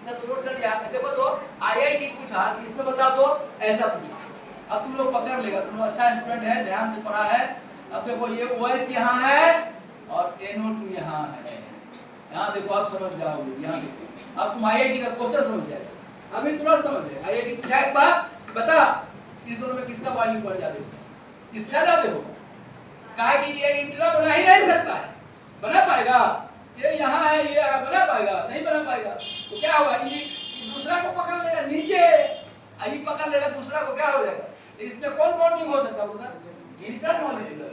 इतना तो नोट कर लिया। देखो तो आईआईटी पूछा, इसमें बता दो ऐसा पूछा। अब तुम लोग पकड़ लेगा, तुम लोग अच्छा स्टूडेंट है, ध्यान से पढ़ा है। अब देखो ये OH यहाँ है और NO2 यहाँ है। यहाँ देखो आप समझ जाओगे, यहाँ देखो अब तुम आईआईटी का क्वेश्चन समझ जाएगा, अभी तुरंत समझ जाए। आईआईटी पूछा एक बार बता इस दोनों में किसका बॉइलिंग पॉइंट ज्यादा होगा, इसका ज्यादा होगा। कहा कि ये इंट्रा बना ही नहीं सकता है, बना पाएगा? ये यहाँ है, ये बना पाएगा? नहीं बना पाएगा। तो क्या होगा, ये दूसरा को पकड़ लेगा नीचे, ये पकड़ लेगा दूसरा को, क्या हो जाएगा? इसमें कौन बॉन्डिंग हो सकता है? Inter molecular.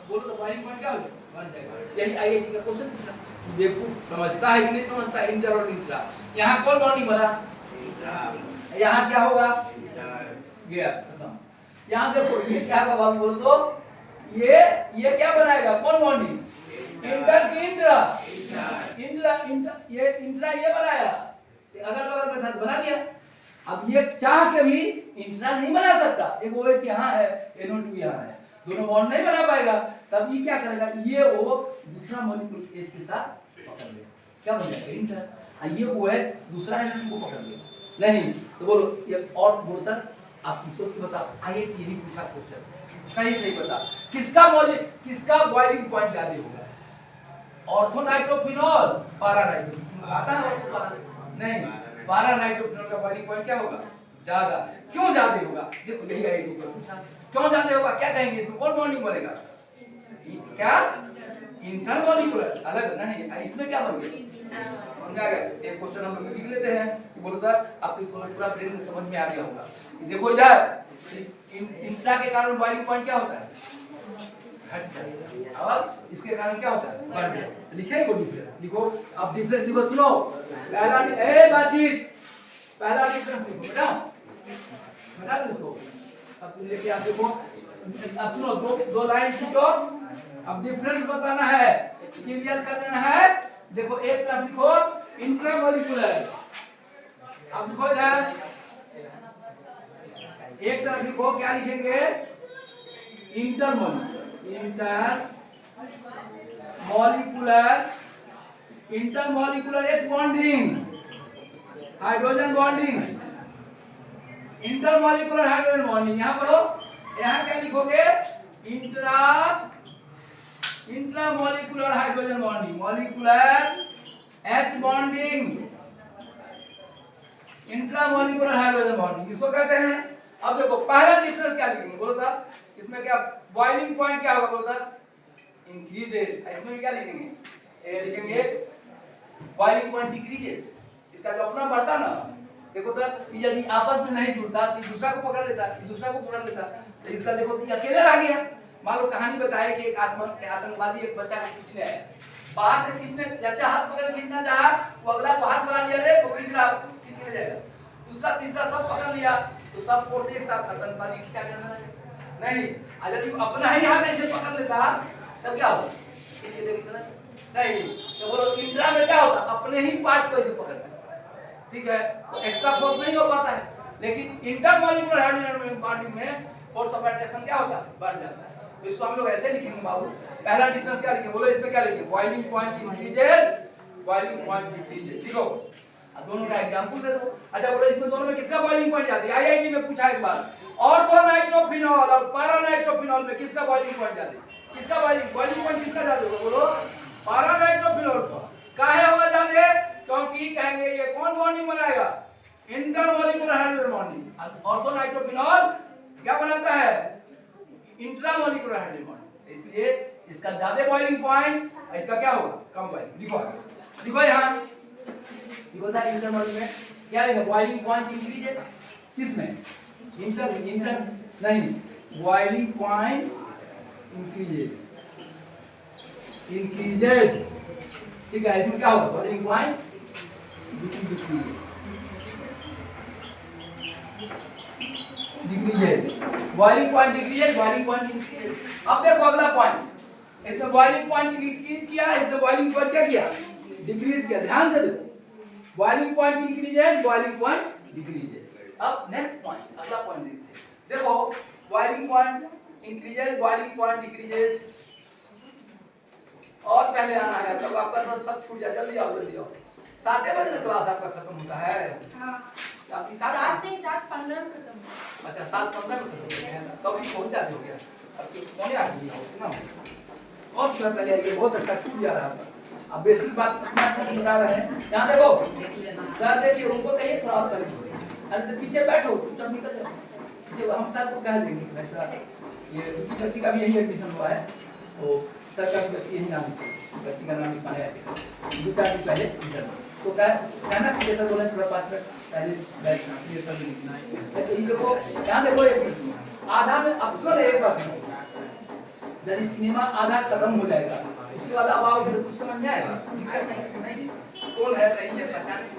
बोलो तो बॉइलिंग पॉइंट क्या हो जाएगा? बन जाएगा। यही आईआईटी का क्वेश्चन पूछा, देखो समझता है कि नहीं समझता है इंटर और इंट्रा। यहाँ कौन बॉन्डिंग बना? यहाँ क्या होगा? गया, खत्म। यहाँ देखो ये क्या होगा बाबू, बोलो तो ये क्या बनाएगा? कौन बॉन्डिंग? इंटर की इंट्रा, इंट्रा इंट्रा, ये इंट्रा ये बनाया, अगल बगल में था बना दिया। अब ये चाह के भी इंट्रा नहीं बना सकता, एक OH यहाँ है, NO2 यहाँ है, दोनों बॉन्ड नहीं बना पाएगा। तब ये क्या करेगा, ये O दूसरा मॉलिक्यूल H के साथ पकड़ लेगा, क्या बन जाएगा? इंटर। ये OH दूसरा NO2 को पकड़ लेगा। नहीं तो बोलो ये और बोलता आप सोच के बताओ, आईआईटी यही पूछा क्वेश्चन, सही बता किसका बॉइलिंग पॉइंट ज्यादा होगा? ऑर्थोनाइट्रोफिनॉल, पारानाइट्रोफिनॉल आता है ऑर्थो पारा? नहीं, पारानाइट्रोफिनॉल का बॉइलिंग पॉइंट क्या होगा? ज्यादा। क्यों ज्यादा होगा? देखो यही आईआईटी का पूछा, क्यों ज्यादा होगा? क्या कहेंगे इसमें? कौन बॉन्डिंग बनेगा? क्या इंटरमॉलिक्यूलर? अलग नहीं, इसमें क्या बन गया? एक क्वेश्चन हम लोग लिख लेते हैं कि बोलता आपको पूरा ब्रेन में समझ में आ गया होगा। देखो इधर इंट्रा के कारण बॉइलिंग पॉइंट क्या होता है? घट जाता है, और इसके कारण क्या होता है? बढ़ जाता है। लिखेंगे डिफरेंस, लिखो अब डिफरेंस लिखो, सुनो पहला बातचीत, पहला डिफरेंस लिखो बेटा, बता दो इसको। अब तुम लेके आप देखो, अब सुनो दो लाइन लिखो, अब डिफरेंस बताना है, क्लियर कर देना है। देखो एक तरफ लिखो इंट्रामॉलिक्यूलर, अब लिखो इधर एक तरफ लिखो, क्या लिखेंगे? Intermolecular H bonding, hydrogen bonding, intermolecular hydrogen bonding. यहाँ पढ़ो, यहाँ क्या लिखोगे? Intramolecular hydrogen bonding, molecular H bonding, intramolecular hydrogen bonding इसको कहते हैं। अब देखो पहला डिफरेंस क्या लिखेंगे बोलो था, इसमें क्या बॉइलिंग पॉइंट क्या होगा बोलो था? इंक्रीजेस। इसमें क्या लिखेंगे? ए लिखेंगे बॉइलिंग पॉइंट डिक्रीजेस। इसका जो अपना बढ़ता ना, देखो तो यदि आपस में नहीं जुड़ता तो दूसरा को पकड़ लेता, दूसरा को पकड़ लेता, तो इसका देखो तो अकेले रह गया। मान लो कहानी बताए कि एक आतंकवादी एक बच्चा को खींचने आया, बाहर से खींचने, जैसे हाथ पकड़ खींचना चाहा वो अगला को हाथ बना दिया, रे वो खींच के ले जाएगा, दूसरा तीसरा सब पकड़ लिया, तो सब फोर्स एक साथ आतंकवादी खींचा करना नहीं। यदि अपना ही हाथ ऐसे पकड़ लेता तब क्या होगा? नहीं, तो बोलो इंट्रा में क्या होता? अपने ही पार्ट को ऐसे पकड़ता, ठीक है, तो एक्स्ट्रा फोर्स नहीं हो पाता है। लेकिन इंटरमॉलिक्यूलर हाइड्रोजन बॉन्डिंग में फोर्स ऑफ अट्रैक्शन क्या होता है? बढ़ जाता है। तो इसको हम लोग ऐसे लिखेंगे बाबू, पहला डिफरेंस क्या लिखेंगे बोलो? इसमें क्या लिखेंगे? Boiling point increases, boiling point decreases, लिखो। अब दोनों का एग्जांपल दे दो। अच्छा बोलो इसमें दोनों में किसका बॉइलिंग पॉइंट ज्यादा है? आईआईटी में पूछा एक बार, ऑर्थोनाइट्रोफिनॉल और पैरानाइट्रोफिनॉल में किसका बॉइलिंग पॉइंट ज्यादा है? किसका बॉइलिंग पॉइंट किसका ज्यादा होगा बोलो? पैरानाइट्रोफिनॉल का। काहे होगा ज्यादा? क्योंकि कहेंगे ये कौन बॉन्डिंग बनाएगा? Intermolecular hydrogen bonding. ऑर्थोनाइट्रोफिनॉल क्या बनाता है? इंट्रामॉलिक्यूलर हाइड्रोजन बॉन्डिंग, इसलिए इसका ज्यादा बॉइलिंग पॉइंट, इसका क्या होगा? कम बॉइलिंग। लिखो लिखो यहाँ लिखो था इंटरमॉलिक्यूलर में क्या लिखा? बॉइलिंग पॉइंट इंक्रीजेस, किसमें? इंटर नहीं, बॉइलिंग पॉइंट इंक्रीजेस, ठीक है। इसमें क्या होगा? Boiling point decreases, boiling point decreases, boiling point increases. अब देखो अगला पॉइंट, इसमें बॉइलिंग पॉइंट इंक्रीज किया, इसमें बॉइलिंग पॉइंट क्या किया? डिक्रीज किया। ध्यान से देखो, boiling point increases, boiling point decreases. अब नेक्स्ट पॉइंट, अगला पॉइंट देखते हैं। देखो boiling point increases, boiling point decreases, और पहले आना है तब आपका सब छूट जाए। जल्दी आओ जल्दी आओ, 7 बजे ना क्लास आपका खत्म होता है? हाँ। आपकी 7 नहीं 7:15 में खत्म होता है। अच्छा 7:15 में खत्म होता है। कब भी पहुंच जाते हो गया? अब तो पौने 8 बजे हो ना। और सर पहले ये बहुत अच्छा छूट जा रहा है। अब बेसिक बात कितना अच्छा समझा रहे हैं। यहाँ देखो सर देखिए उनको कहिए थोड़ा और करें। अरे तो पीछे बैठो चुपचाप निकल जाओ। जो हम सर को कह देंगे वैसा ये दूसरी बच्ची का भी यही एडमिशन हुआ है। तो सर का बच्ची यही नाम लिखी, बच्ची का नाम लिखवाने आए थे 2-4 दिन पहले इंटर तो कहना कि सर बोले थोड़ा 5 मिनट पहले बैठ क्लियर कर लिखना है। तो ये देखो यहाँ देखो एक प्रश्न आधा में अक्सर एक बार यदि सिनेमा आधा खत्म हो जाएगा उसके बाद अब आओगे तो कुछ समझ में आएगा? दिक्कत नहीं कौन है नहीं है पहचाने को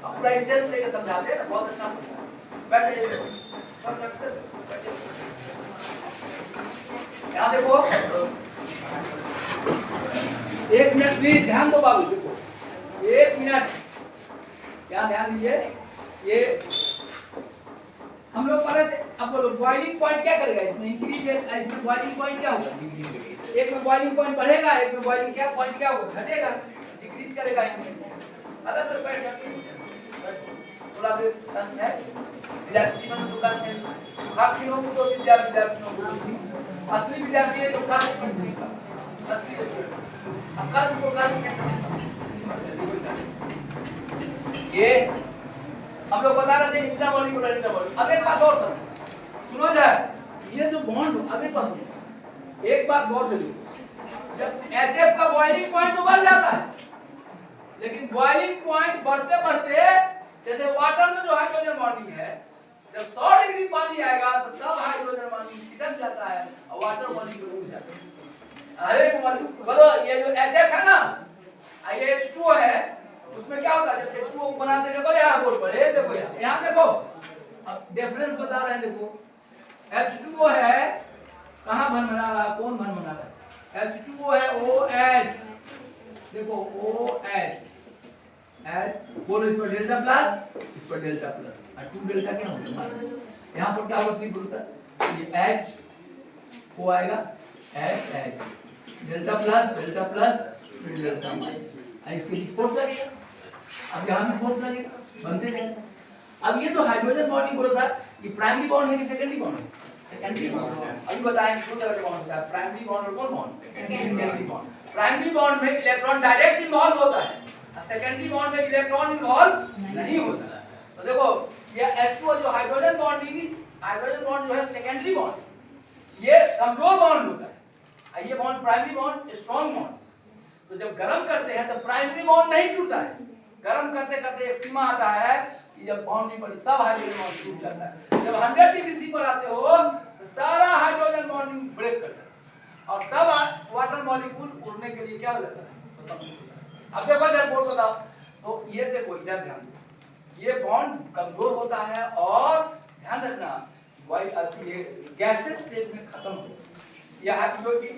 अब पूरा इंटरेस्ट लेके समझाते हैं ना बहुत अच्छा समझा बैठ जाइए यहाँ देखो 1 मिनट प्लीज ध्यान दो बाबू देखो 1 मिनट यहाँ ध्यान दीजिए ये हम लोग पढ़े थे अब बोलो बॉइलिंग पॉइंट क्या करेगा इसमें इंक्रीज इसमें बॉइलिंग पॉइंट क्या होगा एक में बॉइलिंग पॉइंट बढ़ेगा एक में बॉइलिंग क्या पॉइंट क्या होगा घटेगा डिक्रीज करेगा अलग अलग बैठ जाते थोड़ा देर कष्ट है विद्यार्थी जीवन में तो कष्ट है बाकियों को तो विद्यार्थियों को असली विद्यार्थी है जो कष्ट नहीं करता असली अब कष्ट को कष्ट ये हम लोग बता रहे थे इंट्रामोलिकुलर इंटरमोलिकुलर अब एक बात और सुनो जाए ये जो बॉन्ड अब एक बात गौर से देखो जब HF का बॉइलिंग पॉइंट तो बढ़ जाता है लेकिन बॉइलिंग पॉइंट बढ़ते बढ़ते जैसे वाटर में जो हाइड्रोजन बॉन्डिंग है जब 100 डिग्री पानी आएगा तो सब हाइड्रोजन बॉन्डिंग छिटक जाता है और वाटर मॉलिक्यूल उड़ जाता है अरे बोलो ये जो HF है ना ये H2O है उसमें क्या होता है जब H2O को बनाते देखो यहाँ बोर्ड पर ये देखो यहाँ देखो अब डिफरेंस बता रहे हैं देखो H2O है कहाँ भन बना रहा है कौन भन बना रहा है H2O है OH देखो OH बोलो इस पर डेल्टा प्लस इस पर डेल्टा प्लस और 2 डेल्टा क्या होगा यहाँ पर क्या होगा बोलता ये H O आएगा H डेल्टा प्लस फिर डेल्टा माइनस इसके बीच फोर्स लगेगा अब यहाँ भी फोर्स लगेगा बनते जाएगा अब ये तो हाइड्रोजन बॉन्डिंग बोला था कि प्राइमरी बॉन्ड है कि सेकेंडरी बॉन्ड है सेकेंडरी बॉन्ड अभी बताएं दो तरह के बॉन्ड होता है प्राइमरी बॉन्ड और कौन bond secondary bond primary bond में इलेक्ट्रॉन डायरेक्ट इन्वॉल्व होता है और सेकेंडरी बॉन्ड में इलेक्ट्रॉन इन्वॉल्व नहीं होता है तो देखो ये H2O जो हाइड्रोजन बॉन्ड जो है सेकेंडरी बॉन्ड ये कमजोर बॉन्ड होता है और ये bond primary bond strong bond तो जब गर्म करते हैं तो प्राइमरी बॉन्ड नहीं टूटता है गर्म करते करते एक सीमा आता है कि जब बॉन्ड नहीं पड़ी सब हाइड्रोजन बॉन्ड टूट जाता है जब 100 डिग्री सी पर आते हो तो सारा हाइड्रोजन बॉन्डिंग ब्रेक कर जाता है और तब वाटर मॉलिक्यूल उड़ने के लिए क्या हो जाता है अब देखो इधर बोर्ड बताओ तो ये देखो इधर ध्यान दो ये बॉन्ड कमजोर होता है और ध्यान रखना ये गैसेस स्टेट में खत्म हो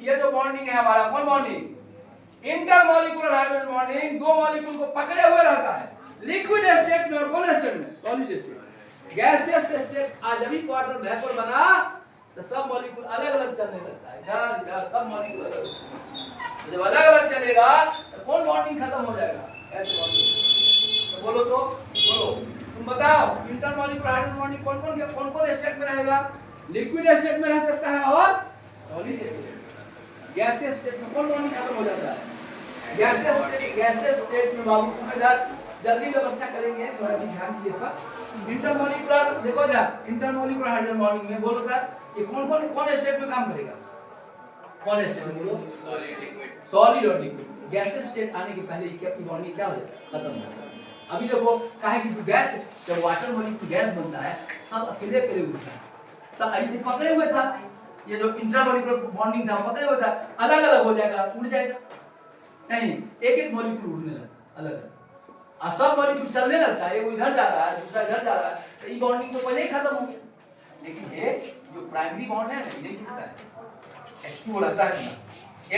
ये जो बॉन्डिंग है हमारा कौन बॉन्डिंग इंटरमॉलिक्यूलर हाइड्रोजन बॉन्डिंग दो मॉलिक्यूल को पकड़े हुए रहता है लिक्विड स्टेट में और कौन स्टेट में सॉलिड स्टेट गैसियस स्टेट आज अभी वाटर वेपर बना तो सब मॉलिक्यूल अलग अलग चलने लगता है इधर इधर सब मॉलिक्यूल अलग तो जब अलग अलग चलेगा तो कौन बॉन्डिंग खत्म हो जाएगा ऐसे बॉन्डिंग तो बोलो तुम बताओ इंटरमॉलिक्यूलर हाइड्रोजन बॉन्डिंग कौन कौन स्टेट में रहेगा लिक्विड स्टेट में रह सकता है और सॉलिड स्टेट गैसियस स्टेट में कौन बॉन्डिंग खत्म हो जाता है गैसियस स्टेट में बाबू तुम इधर जल्दी व्यवस्था करेंगे थोड़ा भी ध्यान दीजिएगा इंटरमॉलिक्यूलर देखो इधर इंटरमॉलिक्यूलर हाइड्रोजन बॉन्डिंग में बोलो सर ये कौन स्टेट में काम करेगा कौन स्टेट में बोलो सॉलिड और लिक्विड गैसियस स्टेट आने के पहले क्या की बॉन्डिंग क्या हो जाता है खत्म हो जाता है अभी देखो काहे कि गैस जब वाटर मॉलिक्यूल गैस बनता है सब अकेले अकेले उड़ता है तो ऐसे पकड़े हुए था ये जो इंट्रामॉलिक्यूलर बॉन्डिंग था पकड़े हुए था अलग अलग हो जाएगा उड़ जाएगा नहीं एक एक मॉलिक्यूल उड़ने लगता अलग अलग और सब मॉलिक्यूल चलने लगता है वो इधर जा रहा है दूसरा इधर जा रहा है तो ये बॉन्डिंग तो पहले ही खत्म हो गया लेकिन ये जो प्राइमरी बॉन्ड है ना ये नहीं टूटता है H2O रहता है ना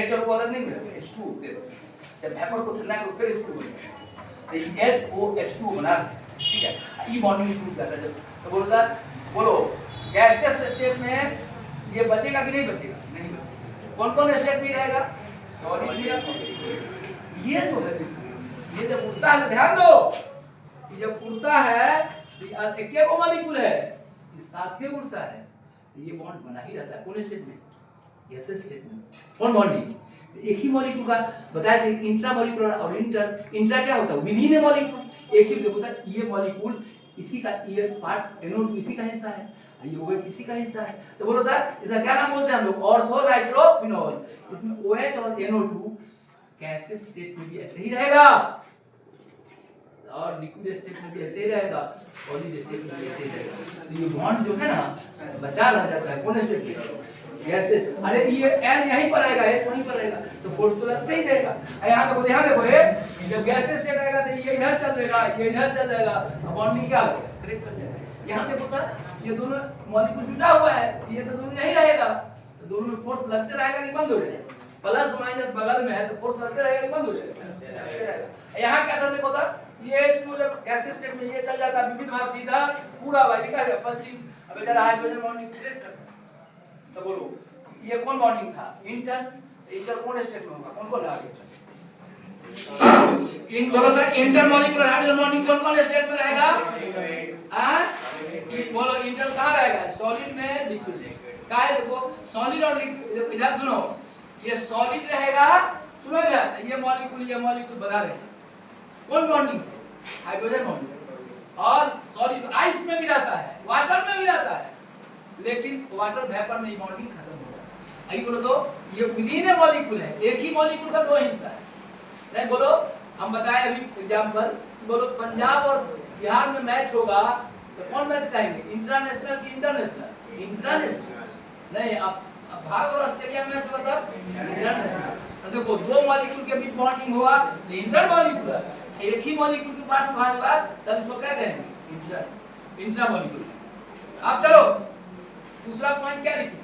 H और O अलग नहीं होता H2 जब वेपर को ठंडा करो फिर H2 बनेगा तो HO बना ठीक है ये बॉन्डिंग टूट जाता है जब तो बोलता बोलो गैसियस स्टेट में ये बचेगा कि नहीं बचेगा नहीं बचेगा कौन कौन स्टेट में रहेगा सॉलिड में ये जो है ये जब उड़ता है, ध्यान दो, ये जब उड़ता है एक को मॉलिक्यूल है, ये साथ ही उड़ता है, ये बॉन्ड बना ही रहता है। कौन स्टेट में? गैसेस स्टेट में। कौन बॉन्डिंग? एक ही मॉलिक्यूल का बताया कि इंट्रा मॉलिक्यूलर और इंट्रा क्या होता है? विभिन्न मॉलिक्यूल। एक ही होता है, ये मॉलिक्यूल इसी का, ये पार्ट NO2 इसी का हिस्सा है, ये OH इसी का हिस्सा है। तो बोलो था इसका क्या नाम बोलते हैं हम लोग? Ortho nitrophenol. इसमें OH और NO2 गैसेस स्टेट में भी ऐसे ही रहेगा और लिक्विड स्टेट में भी ऐसे ही रहेगा, सॉलिड स्टेट में भी ऐसे ही रहेगा। तो ये बॉन्ड जो है ना बचा रह जाता है। कौन स्टेट में? गैसेस। अरे ये N यहीं पर आएगा, H वहीं पर आएगा, तो फोर्स तो लगते ही रहेगा। यहाँ देखो, ध्यान देखो, ये जब गैसेस स्टेट आएगा तो ये इधर चल जाएगा, ये इधर चल जाएगा, बॉन्डिंग क्या होगा? ब्रेक कर जाएगा। यहाँ देखो सर, ये दोनों मॉलिक्यूल जुड़ा हुआ है, ये तो दोनों यहीं रहेगा, तो दोनों में फोर्स लगते रहेगा कि बंद हो जाएगा? प्लस माइनस बगल में है तो फोर्स लगते रहेगा कि बंद हो जाएगा? यहाँ क्या था देखो सर, ये H2 जब गैसेस स्टेट में ये चल जाता है, विविध भाग सीधा पूरा भाग क्या है पश्चिम। अब इधर हाइड्रोजन बॉन्डिंग ब्रेक करता है, तो बोलो ये कौन बॉन्डिंग था? इंटर कौन स्टेट में होगा? कौन आगे? इन बोलो तो इंटर मॉलिक्यूलर हाइड्रोजन बॉन्डिंग कौन स्टेट में रहेगा? बोलो इंटर कहाँ रहेगा? सॉलिड में, लिक्विड में। क्या है देखो, सॉलिड और लिक्विड, इधर सुनो, ये सॉलिड रहेगा, सुनो इधर, ये मॉलिक्यूल बना रहे कौन बॉन्डिंग से? Hydrogen bonding. और सॉलिड आइस में भी रहता है, वाटर में भी रहता है, लेकिन वाटर वेपर में बॉन्डिंग खत्म हो जाता है। आई बोलो तो ये विभिन्न मॉलिक्यूल है, एक ही मॉलिक्यूल का दो हिस्सा है। नहीं बोलो, हम बताएं अभी एग्जांपल, बोलो पंजाब और बिहार में मैच होगा तो कौन मैच कहेंगे? इंटरनेशनल की इंटरनेशनल? इंटरनेशनल नहीं। अब भारत और ऑस्ट्रेलिया में मैच होगा तब इंटरनेशनल। तो देखो, दो मॉलिक्यूल के बीच बॉन्डिंग हुआ तो इंटर मॉलिक्यूलर, एक ही मॉलिक्यूल के पार्ट भाग हुआ तब इसको क्या कहेंगे? Intra molecular. अब चलो दूसरा पॉइंट क्या लिखे?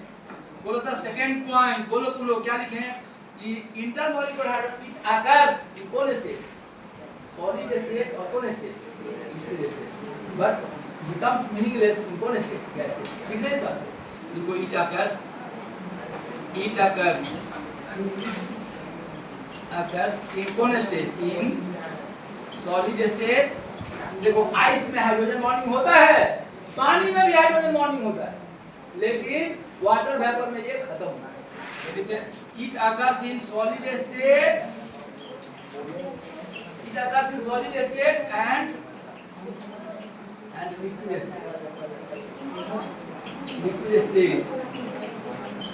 बोलो तो सेकंड पॉइंट, बोलो तुम लोग क्या लिखे हैं? कि inter molecular hydrogen exists in कौन स्टेट? सॉलिड स्टेट और कौन state? Liquid state. But becomes meaningless in कौन स्टेट? Gas state. ठीक है बात? देखो ईट आकाश इन कौन स्टेट? इन सॉलिड स्टेट। देखो आइस में हाइड्रोजन बॉन्डिंग होता है, पानी में भी हाइड्रोजन बॉन्डिंग होता है, लेकिन वाटर वेपर में ये खत्म होता है। ठीक है, it exists in solid state, it exists in solid state and liquid state.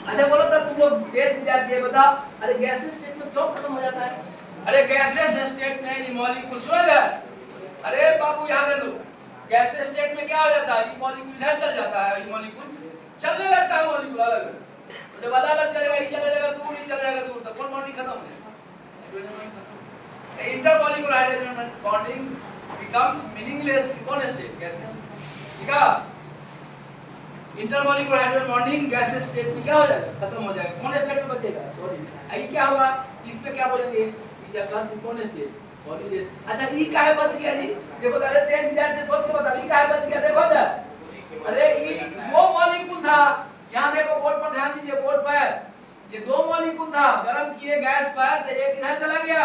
अच्छा बोलो तब तुम लोग देर विद्यार्थी है, बताओ अरे गैसेस स्टेट में क्यों खत्म हो जाता है? अरे गैसेस स्टेट में ये मॉलिक्यूल सुन इधर, अरे बाबू यहाँ दे लो, गैसेस स्टेट में क्या हो जाता है? ये मॉलिक्यूल इधर चल जाता है, ये मॉलिक्यूल चलने लगता है, मॉलिक्यूल अलग। तो जब अलग चलेगा, ये चला जाएगा दूर, ये चला जाएगा दूर, तब कौन बॉन्डिंग खत्म हो जाएगा? हाइड्रोजन बॉन्डिंग खत्म। Inter molecular hydrogen bonding becomes meaningless in कौन स्टेट? गैसेस। ठीक है, inter molecular hydrogen bonding gases state में क्या हो जाएगा? खत्म हो जाएगा। कौन स्टेट में बचेगा? सॉलिड। ये क्या होगा? इसमें क्या बोलेंगे? कौन स्टेट? सॉलिड। अच्छा ई काहे बच गया जी? देखो अरे तेज विद्यार्थी सोच के बताओ, ई काहे बच गया? देखो इधर, अरे ई दो मॉलिक्यूल था, यहाँ देखो बोर्ड पर ध्यान दीजिए, बोर्ड पर ये दो मॉलिक्यूल था, गर्म किए गैस पर, तो एक इधर चला गया,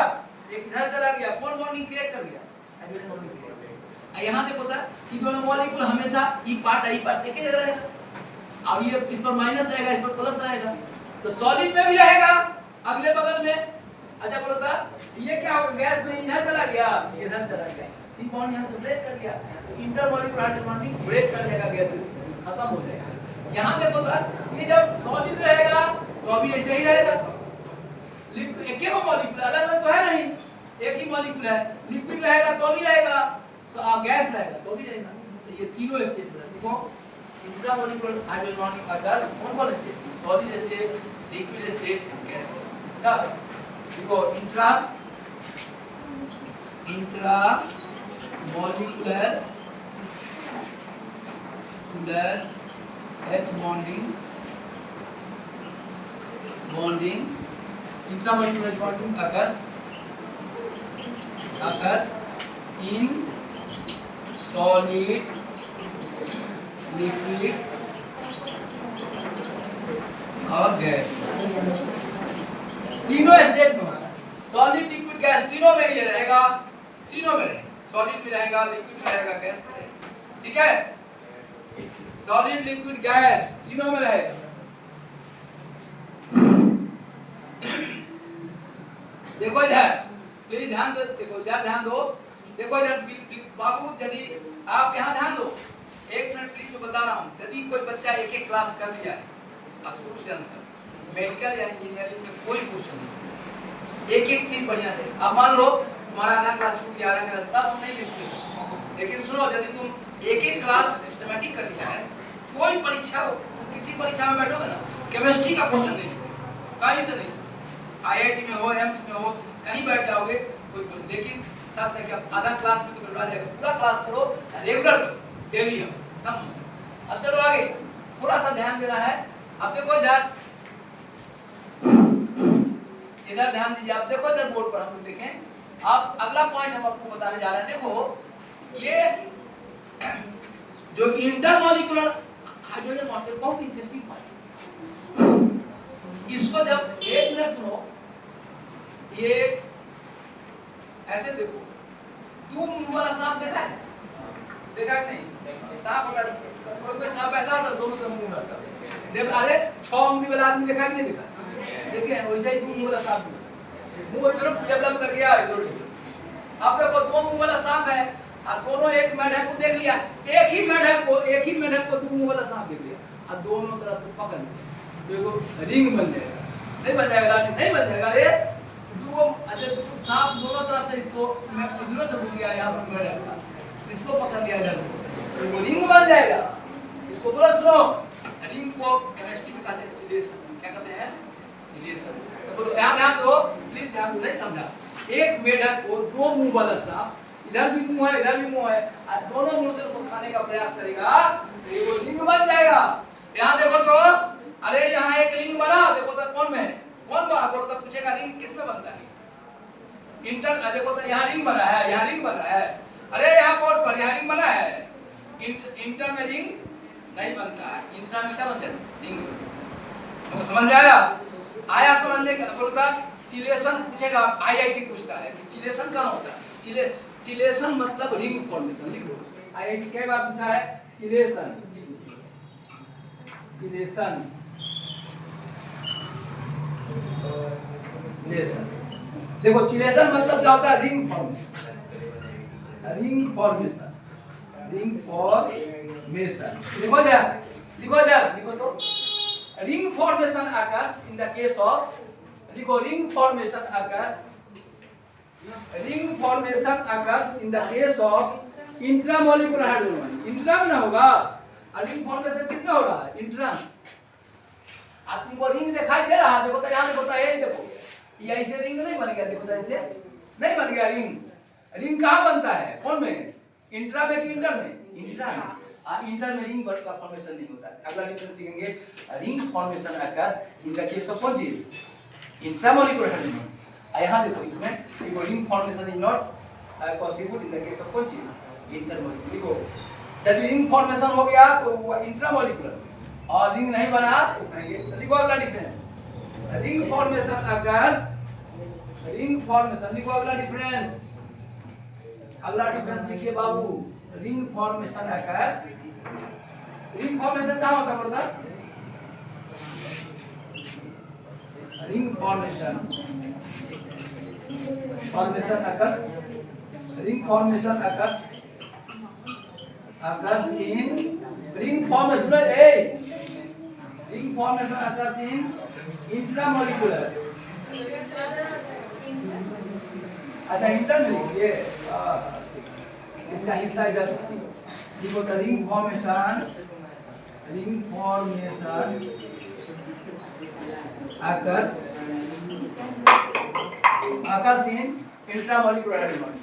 एक इधर चला गया। कौन बॉन्डिंग क्रिएट कर गया? हाइड्रोजन बॉन्डिंग क्रिएट कर गया। यहाँ देखो था कि दोनों मॉलिक्यूल हमेशा ई पार्ट एक ही जगह रहेगा। अब ये इस पर माइनस रहेगा, इस पर प्लस रहेगा, तो सॉलिड में भी रहेगा अगले बगल में। अच्छा बोलो था ये क्या होगा? गैस में इधर चला गया, इधर चला गया, ई बॉन्ड यहाँ से ब्रेक कर गया, inter molecular hydrogen bonding break कर जाएगा, गैसेस खत्म हो जाएगा। यहाँ देखो था ये जब सॉलिड रहेगा तो अभी ऐसे ही रहेगा, एक ही मॉलिक्यूल, अलग अलग तो है नहीं, एक ही मॉलिक्यूल है। लिक्विड रहेगा तो भी रहेगा, तो गैस रहेगा तो भी रहेगा। तो ये तीनों स्टेट में देखो, intramolecular hydrogen bonding exists कौन state? Solid state, liquid state, gases. देखो intramolecular H bonding intramolecular bonding occurs in solid, liquid और गैस, तीनों स्टेट में। सॉलिड, लिक्विड, गैस तीनों में ये रहेगा। रहेगा, लिक्विड में रहेगा, गैस में रहेगा। ठीक है, सॉलिड लिक्विड गैस तीनों में रहेगा। देखो इधर प्लीज ध्यान दो, देखो इधर ध्यान दो, देखो इधर बाबू, यदि आप यहाँ ध्यान दो, एक मिनट प्लीज, जो बता रहा हूँ, यदि कोई बच्चा एक एक क्लास कर लिया है अब शुरू से अंत तक, मेडिकल या इंजीनियरिंग में कोई क्वेश्चन नहीं, एक एक चीज बढ़िया है। अब मान लो तुम्हारा आधा क्लास छूट गया, आधा क्लास तब हम नहीं डिस्कस, लेकिन सुनो, यदि तुम एक एक क्लास सिस्टमेटिक कर लिया है, कोई परीक्षा हो, तुम किसी परीक्षा में बैठोगे ना, केमिस्ट्री का क्वेश्चन नहीं छूटेगा, कहीं से नहीं, IIT में हो, एम्स में हो, कहीं बैठ जाओगे कोई क्वेश्चन। लेकिन साथ है कि आधा क्लास में तो गड़बड़ा जाएगा, पूरा क्लास करो, रेगुलर करो, डेली हो, तब हो। अब चलो आगे, थोड़ा सा ध्यान देना है। अब देखो इधर, इधर ध्यान दीजिए, आप देखो इधर बोर्ड पर, हम लोग देखें। अब अगला पॉइंट हम आपको बताने जा रहे हैं। देखो ये जो इंटरमॉलिक्यूलर हाइड्रोजन मॉलिक्यूल, बहुत इंटरेस्टिंग पॉइंट, इसको जब एक मिनट सुनो, ये ऐसे देखो, दो मुंह वाला सांप देखा है, देखा कि नहीं? सांप अगर कोई सांप ऐसा होता दोनों तरफ मुंह रहता, जब अरे 6 उंगली वाला आदमी देखा कि नहीं देखा? देखे वैसे ही दो मुंह वाला सांप, मुंह इधर डेवलप कर गया इधर। अब देखो दो मुंह वाला सांप है और दोनों एक मेढक को देख लिया, एक ही मेढक को दो मुंह वाला सांप देख लिया और दोनों तरफ से पकड़ लिया, देखो रिंग बन जाएगा, नहीं बन जाएगा? नहीं बन जाएगा। अरे दो, अच्छा सांप दोनों तरफ से, इसको मैं इधर से घूम गया यहाँ पर मेढक का, इसको पकड़ लिया इधर, तो वो रिंग बन जाएगा। इसको बोलो, सुनो, रिंग को केमिस्ट्री में कहते हैं चिलेशन, क्या कहते हैं? चिलेशन। तो बोलो यहाँ ध्यान दो, प्लीज ध्यान दो, नहीं समझा? एक मेढक को दो मुंह वाला सांप, इधर भी मुंह है, इधर भी मुंह है, और दोनों मुंह से उसको खाने का प्रयास करेगा, तो वो रिंग बन जाएगा। यहाँ देखो तो, अरे यहाँ एक रिंग बना, देखो तो कौन में, कौन बना? बोलो तो पूछेगा रिंग किस में बनता है? इंटर, देखो तो यहाँ रिंग बना है, यहाँ रिंग बना है, अरे यहाँ बोर्ड पर यहाँ रिंग बना है। इंटर में रिंग नहीं बनता है, इंटर में क्या बन जाता है? रिंग। तो समझ में आया? आया समझने का? बोलता चिलेशन पूछेगा, IIT पूछता है कि चिलेशन कहाँ होता है? चिलेशन मतलब रिंग फॉर्मेशन, लिख लो। IIT कई बार पूछा है चिलेशन, चिलेशन, चिलेशन। देखो चिलेशन मतलब क्या होता है? Ring formation, ring formation, ring formation. लिखो जा, लिखो जा, लिखो तो, ring formation occurs in the case of, लिखो, ring formation occurs, ring formation occurs in the case of intramolecular hydrogen. Intra में ना होगा, और रिंग फॉर्मेशन किसमें हो रहा है? इंट्रा। अब तुमको रिंग दिखाई दे रहा है, देखो तो यहाँ देखो तो, यही देखो, ये ऐसे रिंग नहीं बन गया, देखो तो ऐसे नहीं बन गया रिंग। रिंग कहाँ बनता है? कौन में? इंट्रा में कि इंटर में? इंट्रा में। इंटर में रिंग का फॉर्मेशन नहीं होता है। अगला डिफरेंस लिखेंगे, ring formation occurs in the case of कौन चीज? Intramolecular hydrogen. यहाँ देखो, इसमें देखो ring formation is not possible in the case of कौन चीज? इंटरमोलिकुलर। देखो यदि रिंग फॉर्मेशन हो गया तो वो इंट्रामोलिकुलर, और रिंग नहीं बना तो कहेंगे। देखो अगला difference, ring formation occurs, ring formation, देखो अगला डिफरेंस, अगला डिफरेंस लिखिए बाबू, ring formation occurs, ring formation क्या होता है बोलता? Ring formation, formation occurs, ring formation occurs in ring formation, ring formation occurs in intramolecular, अच्छा इंटरमोलिकुलर, ये इसका हिस्सा इधर देखो तो, ring formation occurs in intramolecular hydrogen.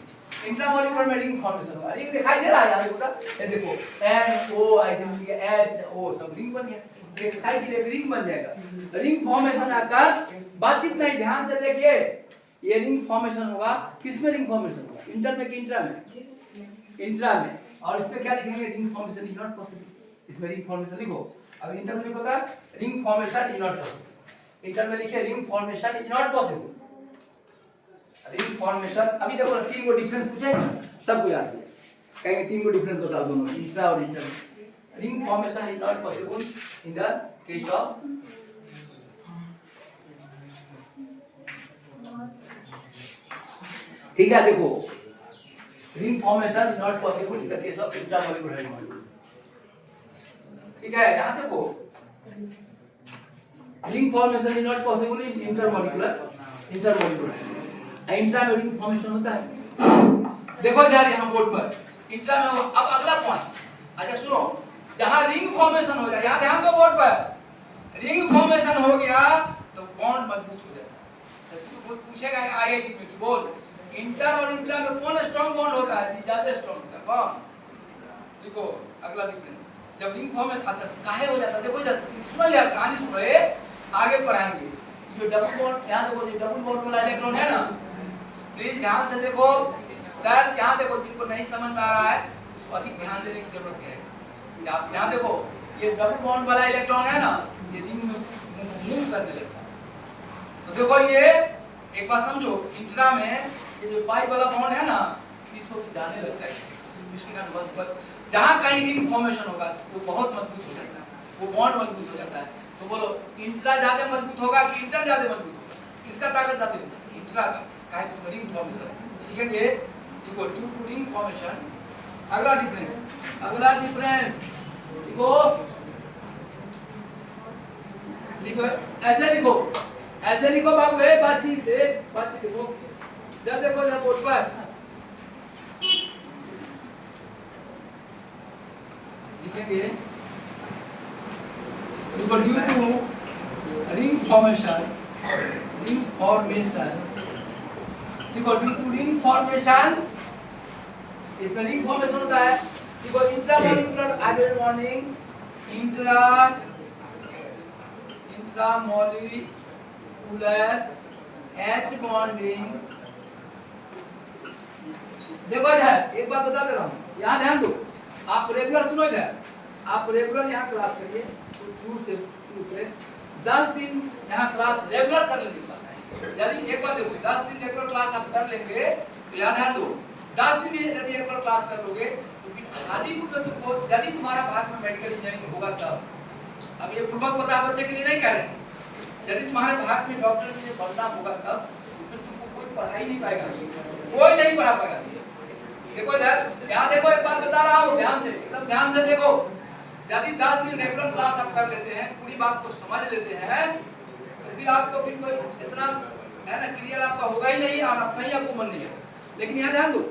Intramolecular में रिंग फॉर्मेशन हुआ, रिंग दिखाई दे रहा है यहाँ देखो तो, ये देखो NO HO सब रिंग बन गया, एक साइड के लिए रिंग बन जाएगा। रिंग फॉर्मेशन occurs, बातचीत नहीं, ध्यान से देखिए, ये रिंग फॉर्मेशन होगा, किसमें रिंग फॉर्मेशन होगा? इंटर में कि इंट्रा में? इंट्रा में। और इसमें क्या लिखेंगे? Ring formation is not possible. इसमें रिंग फॉर्मेशन लिखो, अब इंटर में लिखोगा ring formation is not possible, inter में लिखिए ring formation is not possible, ring formation. अभी देखो तीन को डिफरेंस पूछेगा, सबको याद है। कहेंगे तीन को डिफरेंस बताओ दोनों, इंट्रा और inter. Ring formation is not possible in the case of ठीक है। देखो ring formation is not possible in the case of intramolecular hydrogen. ठीक है, यहां देखो ring formation is not possible in intermolecular intra में रिंग फॉर्मेशन होता है। देखो इधर यहां बोर्ड पर इंट्रा में अब अगला पॉइंट, अच्छा सुनो, जहां रिंग फॉर्मेशन हो जाए, यहां ध्यान दो बोर्ड पर, रिंग फॉर्मेशन हो गया तो बॉन्ड मजबूत हो जाता है। तो पूछेगा आईआईटी में कि बोल इंटर और इंट्रा में कौन स्ट्रांग बॉन्ड होता है, ज्यादा स्ट्रांग होता है कौन? देखो अगला डिफरेंस, जब रिंग फॉर्मेशन अच्छा काहे हो जाता है, देखो इधर सुनो यार, कहानी सुनो, ये आगे पढ़ाएंगे। जो डबल बॉन्ड, यहां देखो जो डबल बॉन्ड वाला इलेक्ट्रॉन है ना, प्लीज ध्यान से देखो सर, यहां देखो जिनको नहीं समझ में आ रहा है उसको अधिक ध्यान देने की जरूरत है। आप यहां देखो ये डबल बॉन्ड वाला इलेक्ट्रॉन है ना, ये रिंग में मूव करने लगता है। तो देखो ये एक बात समझो, इंट्रा में ये जो पाई वाला बॉन्ड है ना, इसको जाने लगता है, इसके कारण बहुत जहां कहीं रिंग फॉर्मेशन होगा वो बहुत मजबूत हो जाता है, वो बॉन्ड मजबूत हो जाता है। तो बोलो इंट्रा ज्यादा मजबूत होगा कि इंटर ज्यादा मजबूत होगा, किसका ताकत ज्यादा होता है? इंट्रा का, काहे तो रिंग फॉर्मेशन। तो लिखेंगे देखो ड्यू टू रिंग फॉर्मेशन। अगला डिफरेंस लिखो ऐसे लिखो बाबू, एक बातचीत देखो, जब देखो जब बोर्ड पर लिखेंगे देखो ड्यू टू रिंग फॉर्मेशन देखो ड्यू टू रिंग फॉर्मेशन, इसमें रिंग फॉर्मेशन होता है। देखो intramolecular hydrogen bonding, intramolecular H bonding. देखो इधर एक बात बता दे रहा हूँ, यहाँ ध्यान दो, आप रेगुलर सुनो इधर, आप रेगुलर यहाँ क्लास करिए, शुरू से 10 दिन यहाँ क्लास रेगुलर कर लेंगे। यदि एक बात देखो 10 दिन रेगुलर क्लास आप कर लेंगे तो यहाँ ध्यान दो, 10 दिन यदि रेगुलर क्लास कर लोगे तो फिर हाजीपुर में तुमको यदि तुम्हारा भाग में मेडिकल इंजीनियरिंग होगा तब, अब ये पूर्वक पता बच्चे के लिए नहीं कह रहे, यदि तुम्हारे भाग में डॉक्टर के लिए बनना होगा तब फिर तुमको कोई पढ़ाई नहीं पाएगा, कोई नहीं पढ़ा पाएगा। देखो इधर यहाँ देखो, एक बात बता रहा हूँ, ध्यान से एकदम ध्यान से देखो, यदि 10 दिन रेगुलर क्लास आप कर लेते हैं, पूरी बात को समझ लेते हैं, तो फिर आपको फिर कोई इतना है ना क्लियर आपका होगा ही नहीं और कहीं आपको मन नहीं है। लेकिन यहाँ ध्यान दो,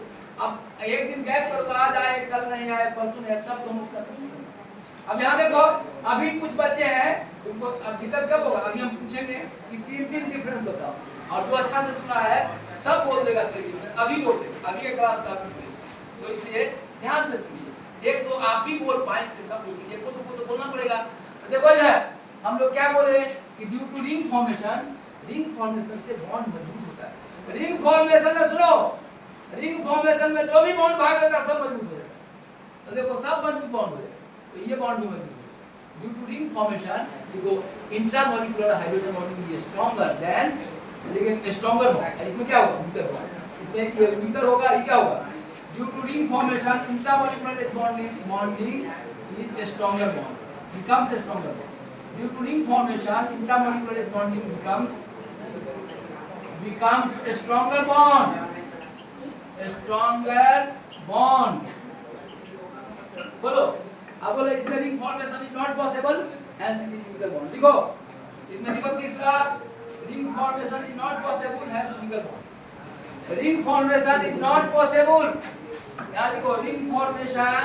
अब एक दिन गैप करो, आज आए कल नहीं आए परसों नहीं, तब तो हम उसका अब यहाँ देखो अभी कुछ बच्चे हैं उनको अब दिक्कत कब होगा, अभी हम पूछेंगे कि 3 डिफरेंस बताओ, और जो अच्छा से सुना है सब बोल देगा 3 डिफरेंस, अभी बोल देगा, अभी एक क्लास का। तो इसलिए ध्यान से सुनिए, एक तो आप भी बोल पाए से सब लोग, एक को तो बोलना पड़ेगा। तो देखो इधर हम लोग क्या बोले कि ड्यू टू रिंग फॉर्मेशन से बॉन्ड मजबूत होता है। रिंग फॉर्मेशन में सुनो, रिंग फॉर्मेशन में जो भी बॉन्ड भाग लेता है सब मजबूत हो जाएगा। तो देखो सब मजबूत बॉन्ड हो जाएगा, तो ये बॉन्ड भी मजबूत है। ड्यू टू रिंग फॉर्मेशन देखो intramolecular hydrogen bonding is stronger than, लेकिन स्ट्रॉन्गर बॉन्ड, इसमें क्या होगा, वीकर होगा, इसमें ये वीकर होगा, ये क्या होगा, due to ring formation intramolecular bonding is a stronger bond, becomes a stronger bond. Due to ring formation, intramolecular bonding becomes a stronger bond. A stronger bond. बोलो, अब बोलो इसमें ring formation is not possible, hence it is weaker bond. देखो, इसमें देखो तीसरा, ring formation is not possible, hence weaker bond. Ring formation is not possible. यहाँ देखो ring formation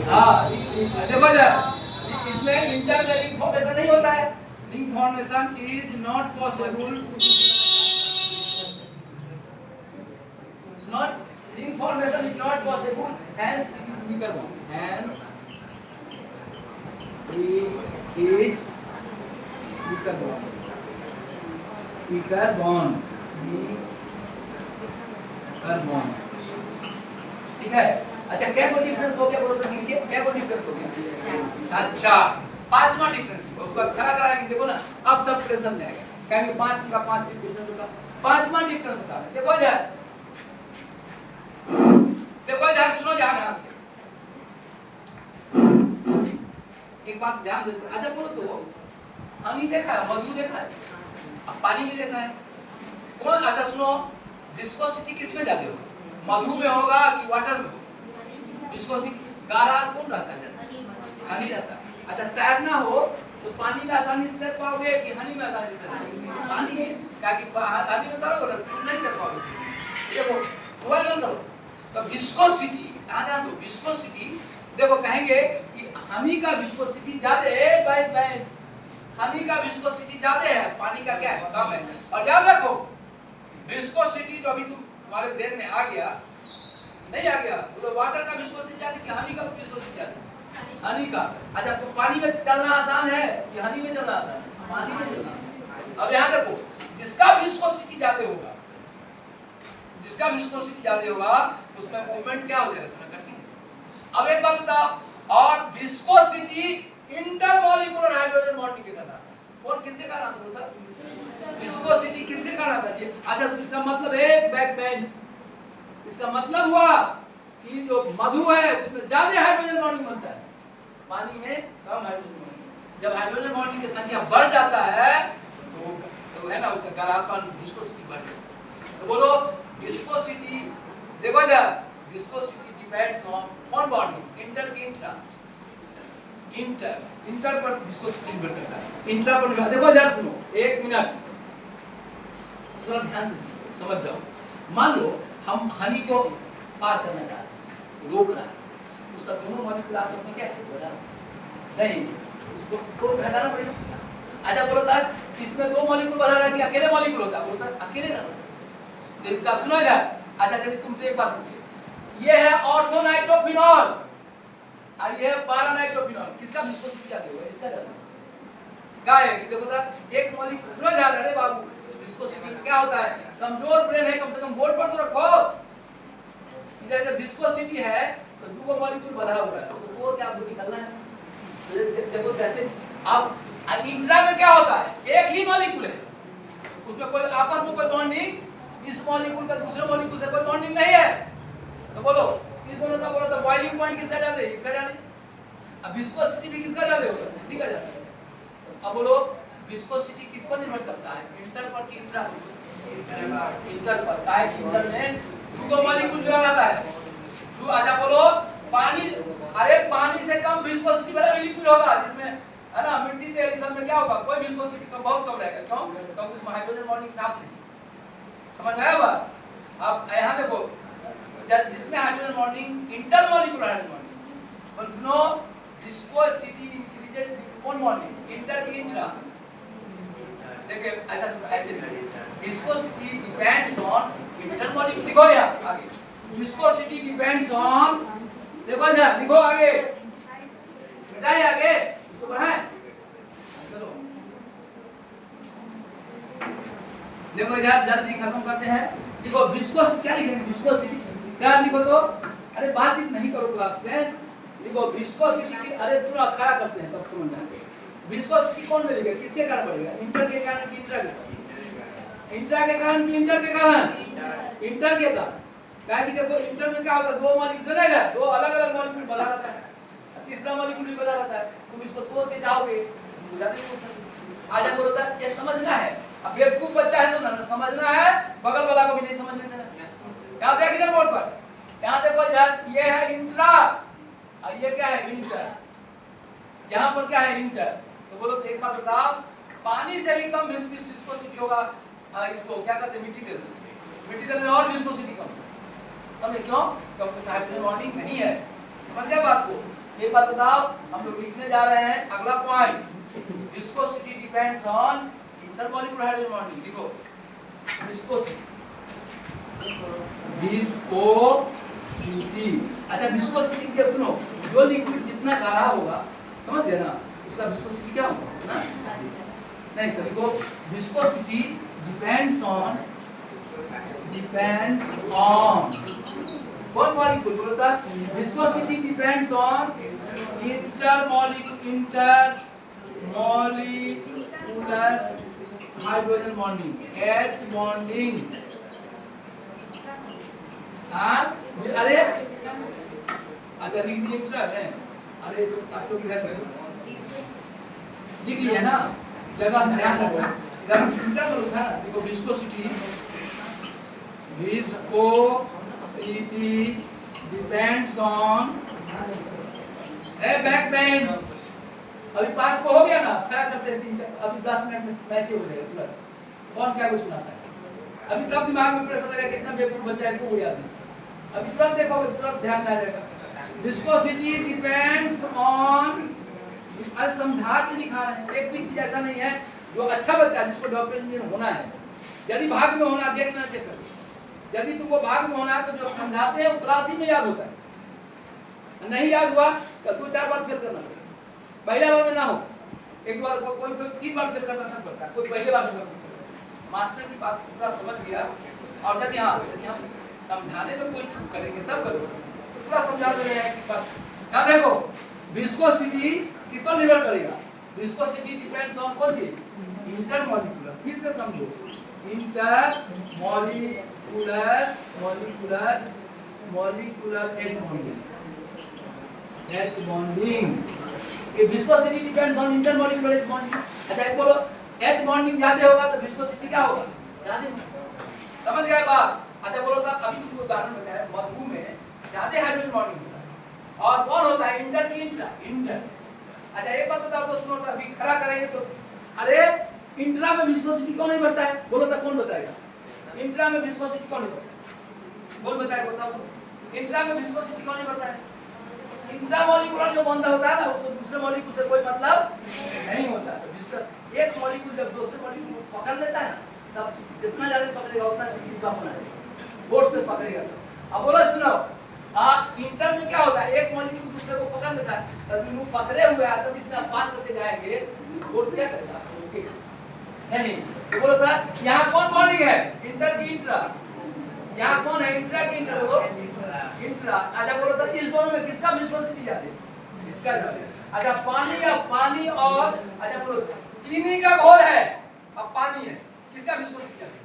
हाँ देखो इसमें इंटरनल रिंग फॉर्मेशन नहीं होता है, ring formation is not possible, ring formation is not possible, hence it is weaker bond, hence it is weaker bond. ठीक है, अच्छा क्या को डिफरेंस हो गया, बोलो तो मिलके क्या को डिफरेंस हो गया। अच्छा पांचवा डिफरेंस, उसके बाद खड़ा कराएंगे, देखो ना अब सब प्रेशर में आएगा, कहेंगे 5 का 5 डिफरेंस होगा, पांचवा डिफरेंस बता रहे। देखो इधर सुनो ध्यान से। एक बात ध्यान से, अच्छा बोलो तो हनी देखा है, मधु देखा है, अब पानी भी देखा है, कौन? अच्छा सुनो, विस्कोसिटी किसमें ज्यादा होगा? मधु में होगा कि वाटर में होगा? विस्कोसिटी गाढ़ा कौन रहता है ज्यादा? हनी रहता है। अच्छा तैरना हो तो पानी में आसानी से तैर पाओगे कि हनी में आसानी से तैर पाओगे? पानी में, क्या कि हनी में तैरोगे तो नहीं तैर पाओगे। देखो मोबाइल बंद करो। तो विस्कोसिटी ध्यान दो, विस्कोसिटी देखो कहेंगे कि हनी का विस्कोसिटी ज्यादा है, हनी का विस्कोसिटी ज्यादा है, पानी का क्या है? कम है। और याद रखो विस्कोसिटी जो अभी तुम्हारे ब्रेन में आ गया, नहीं आ गया, तो वाटर का विस्कोसिटी ज्यादा कि हनी का विस्कोसिटी ज्यादा? हनी का। अच्छा तो पानी में चलना आसान है कि हनी में चलना आसान है? पानी में चलना। अब यहाँ देखो, जिसका विस्कोसिटी ज्यादा होगा, जिसका विस्कोसिटी ज्यादा होगा उसमें मूवमेंट क्या हो जाएगा? थोड़ा कठिन। अब एक बात बताओ, और विस्कोसिटी इंटरमॉलिक्यूलर हाइड्रोजन बॉन्डिंग के कारण, और किसके कारण होता है? विस्कोसिटी किसके कारण आता है? अच्छा तो इसका मतलब एक बैक बेंच, इसका मतलब हुआ कि जो मधु है उसमें ज्यादा हाइड्रोजन बॉन्डिंग बनता है, पानी में कम हाइड्रोजन बॉन्डिंग। जब हाइड्रोजन बॉन्डिंग की संख्या बढ़ जाता है तो है ना, उसका गाढ़ापन, विस्कोसिटी बढ़ जाता है। तो बोलो विस्कोसिटी, देखो इधर, viscosity depends on bonding, inter की इंट्रा, इंटर पर विस्कोसिटी निर्भर करता है, इंट्रा पर निर्भर। देखो इधर सुनो, एक मिनट थोड़ा ध्यान से सीखो, समझ जाओ। मान लो हम हनी को पार करना चाह रहे हैं, रोक रहा है, उसका दोनों मॉलिक्यूल आपस में क्या है? नहीं, उसको को घटाना पड़ेगा। अच्छा बोलो था इसमें दो मॉलिक्यूल बता रहा है कि अकेले मॉलिक्यूल होता है? बोलता अकेले रहता है। तो इसका सुनो इधर। अच्छा यदि तुमसे एक बात पूछे, ये है ऑर्थोनाइट्रोफिनॉल और ये है पारानाइट्रोफिनॉल, किसका विस्कोसिटी ज्यादा होगा? इसका ज्यादा। क्या है कि देखो था एक मॉलिक्यूल, सुनो इधर, अरे बाबू विस्कोसिटी में क्या होता है? कमजोर ब्रेन है, कम से कम बोर्ड पर तो रखो। इधर जब विस्कोसिटी है तो दो मॉलिक्यूल बधा हुआ है, तो वो क्या आपको निकलना है? देखो जैसे अब इंट्रा में क्या होता है? एक ही मॉलिक्यूल है, उसमें कोई आपस में कोई बॉन्डिंग, इस मॉलिक्यूल का दूसरे मॉलिक्यूल से कोई बॉन्डिंग नहीं है। तो बोलो इस दोनों का, बोलो तो बॉइलिंग पॉइंट किसका ज्यादा है? इसका ज्यादा। अब विस्कोसिटी भी किसका ज्यादा होगा? इसी का ज्यादा है। अब बोलो विस्कोसिटी किस पर निर्भर करता है? इंटर पर कि इंट्रा पर? इंटर पर। काहे कि इंटर में दो मॉलिक्यूल जुड़ा रहता है। अच्छा बोलो पानी, अरे पानी से कम विस्कोसिटी वाला मॉलिक्यूल होगा, जिसमें है ना मिट्टी के एडिशन में क्या होगा? कोई विस्कोसिटी कम, बहुत कम रहेगा। क्यों? क्योंकि उसमें हाइड्रोजन बॉन्डिंग साफ नहीं। समझ में आया बात? अब यहाँ देखो, जिसमें hydrogen bonding, intermolecular hydrogen bonding, पर सुनो विस्कोसिटी इंक्रीजेस कौन बॉन्डिंग? इंटर की इंट्रा। देखिए अच्छा ऐसे विस्कोसिटी डिपेंड्स ऑन इंटरमॉलिक्यूलर। लिखो यहाँ आगे, विस्कोसिटी डिपेंड्स ऑन, देखो इधर लिखो आगे, बताइए आगे इसको बढ़ाएं। चलो देखो इधर जल्दी खत्म करते हैं। देखो विस्कोसिटी क्या लिखेंगे? विस्कोसिटी क्या लिखो तो, अरे बातचीत नहीं करो क्लास में। देखो विस्कोसिटी की, अरे थोड़ा क्या करते हैं तब समझ आएगा। विस्कोसिटी कौन मिलेगा? किसके कारण बढ़ेगा? इंटर के कारण कि इंट्रा के कारण? इंट्रा के कारण कि इंटर के कारण? इंटर के कारण। क्या कि देखो इंटर में क्या होता है? दो मॉलिक्यूल है, दो अलग अलग मॉलिक्यूल बना रहता है, तीसरा मॉलिक्यूल भी बना रहता है। तुम इसको तोड़ के जाओगे आजा बोलो था ये समझना है। अब बेवकूफ बच्चा है तो ना समझना है, बगल वाला को भी नहीं समझने देना। यहाँ देख इधर बोर्ड पर, यहाँ देखो इधर, ये है इंट्रा और ये क्या है? इंटर। यहाँ पर क्या है? इंटर। तो बोलो तो एक बात बताओ, पानी से भी कम विस्कोसिटी होगा इसको क्या कहते हैं? मिट्टी तेल। मिट्टी तेल में और विस्कोसिटी कम। समझे क्यों? क्योंकि हाइड्रोजन बॉन्डिंग नहीं है। समझ गए बात को? एक बात बताओ, हम लोग लिखने जा रहे हैं अगला point, viscosity depends on intermolecular hydrogen bonding. देखो विस्कोसिटी, विस्कोसिटी। अच्छा विस्कोसिटी क्या? सुनो, जो लिक्विड जितना गाढ़ा होगा, समझ गए ना, उसका विस्कोसिटी क्या होगा ना? नहीं तो देखो विस्कोसिटी डिपेंड्स ऑन कौन मॉलिक्यूल बोलता? Viscosity depends on intermolecular hydrogen bonding, H bonding. हाँ अरे अच्छा लिख दिए क्या है? अरे तो आप लोग इधर लिख लिए ना, जगह ध्यान रखना। इधर इंटर में लिखा ना, देखो viscosity depends on A back bench. अभी 5 को हो गया ना, खड़ा करते हैं 3 अभी 10 मिनट में मैच हो जाएगा तुरंत। कौन क्या कुछ सुनाता है? अभी तब दिमाग में प्रेशर लगा कितना बेवकूफ बच्चा है को याद नहीं। अभी तुरंत देखोगे, तुरंत ध्यान में आ जाएगा। विस्कोसिटी डिपेंड्स ऑन, आज समझा के लिखा रहे हैं। एक भी चीज ऐसा नहीं है जो अच्छा बच्चा जिसको डॉक्टर इंजीनियर होना है, यदि भाग में होना देखना चेक करो। यदि तुमको भाग में होना है तो जो समझाते हैं वो क्लास ही में याद होता है। नहीं याद हुआ तो 2-4 बार फेल करना पड़ेगा। पहले बार में ना हो, एक बार कोई 3 बार फेल करना था पड़ता, कोई पहले बार में मास्टर की बात पूरा समझ गया। और यदि हम समझाने में कोई चूक करेंगे तब करो, तो पूरा समझा दे रहे हैं कि बात क्या। देखो विस्कोसिटी किस पर निर्भर करेगा? विस्कोसिटी डिपेंड्स ऑन कौन चीज? इंटरमॉलिक्यूलर। फिर से समझो, मॉलिक्यूलर H बॉन्डिंग। ये viscosity depends on intermolecular H bonding. अच्छा एक बोलो, H बॉन्डिंग ज्यादा होगा तो विस्कोसिटी क्या होगा? ज्यादा होगा। समझ गए बात? अच्छा बोलो तो अभी तुमको उदाहरण बताया, मधु में ज्यादा हाइड्रोजन बॉन्डिंग होता है और कौन होता है? इंटर की इंटर। अच्छा एक बात बताओ तो सुनो, तो अभी खड़ा करेंगे तो अरे इंट्रा में विस्कोसिटी क्यों नहीं बढ़ता है? बोलो तो कौन बताएगा? इंट्रा में विस्कोसिटी क्यों नहीं बढ़ता है? कौन बताएगा? बताओ इंट्रा में विस्कोसिटी क्यों नहीं बढ़ता है? इंट्रा मॉलिक्यूलर जो बॉन्ड होता है ना, उसको दूसरे मॉलिक्यूल से कोई मतलब नहीं होता है। तो एक मॉलिक्यूल जब दूसरे मॉलिक्यूल को पकड़ लेता है ना, तब जितना ज्यादा पकड़ेगा उतना चिपचिपा होना है, फोर्स से पकड़ेगा। अब बोलो सुनो, इंटर में क्या होता है? एक मॉलिक्यूल दूसरे को पकड़ लेता है, तब वो पकड़े हुए है, तब इतना पास करके जाएंगे, फोर्स क्या करेगा? नहीं। तो बोलो था यहाँ कौन बॉन्डिंग है? इंटर की इंट्रा। यहाँ कौन है? इंट्रा की इंटर। बोलो इंट्रा। अच्छा बोलो तो इस दोनों में किसका विस्कोसिटी ज्यादा है? इसका ज्यादा। अच्छा पानी और अच्छा बोलो चीनी का घोल है, अब पानी है, किसका विस्कोसिटी ज्यादा है?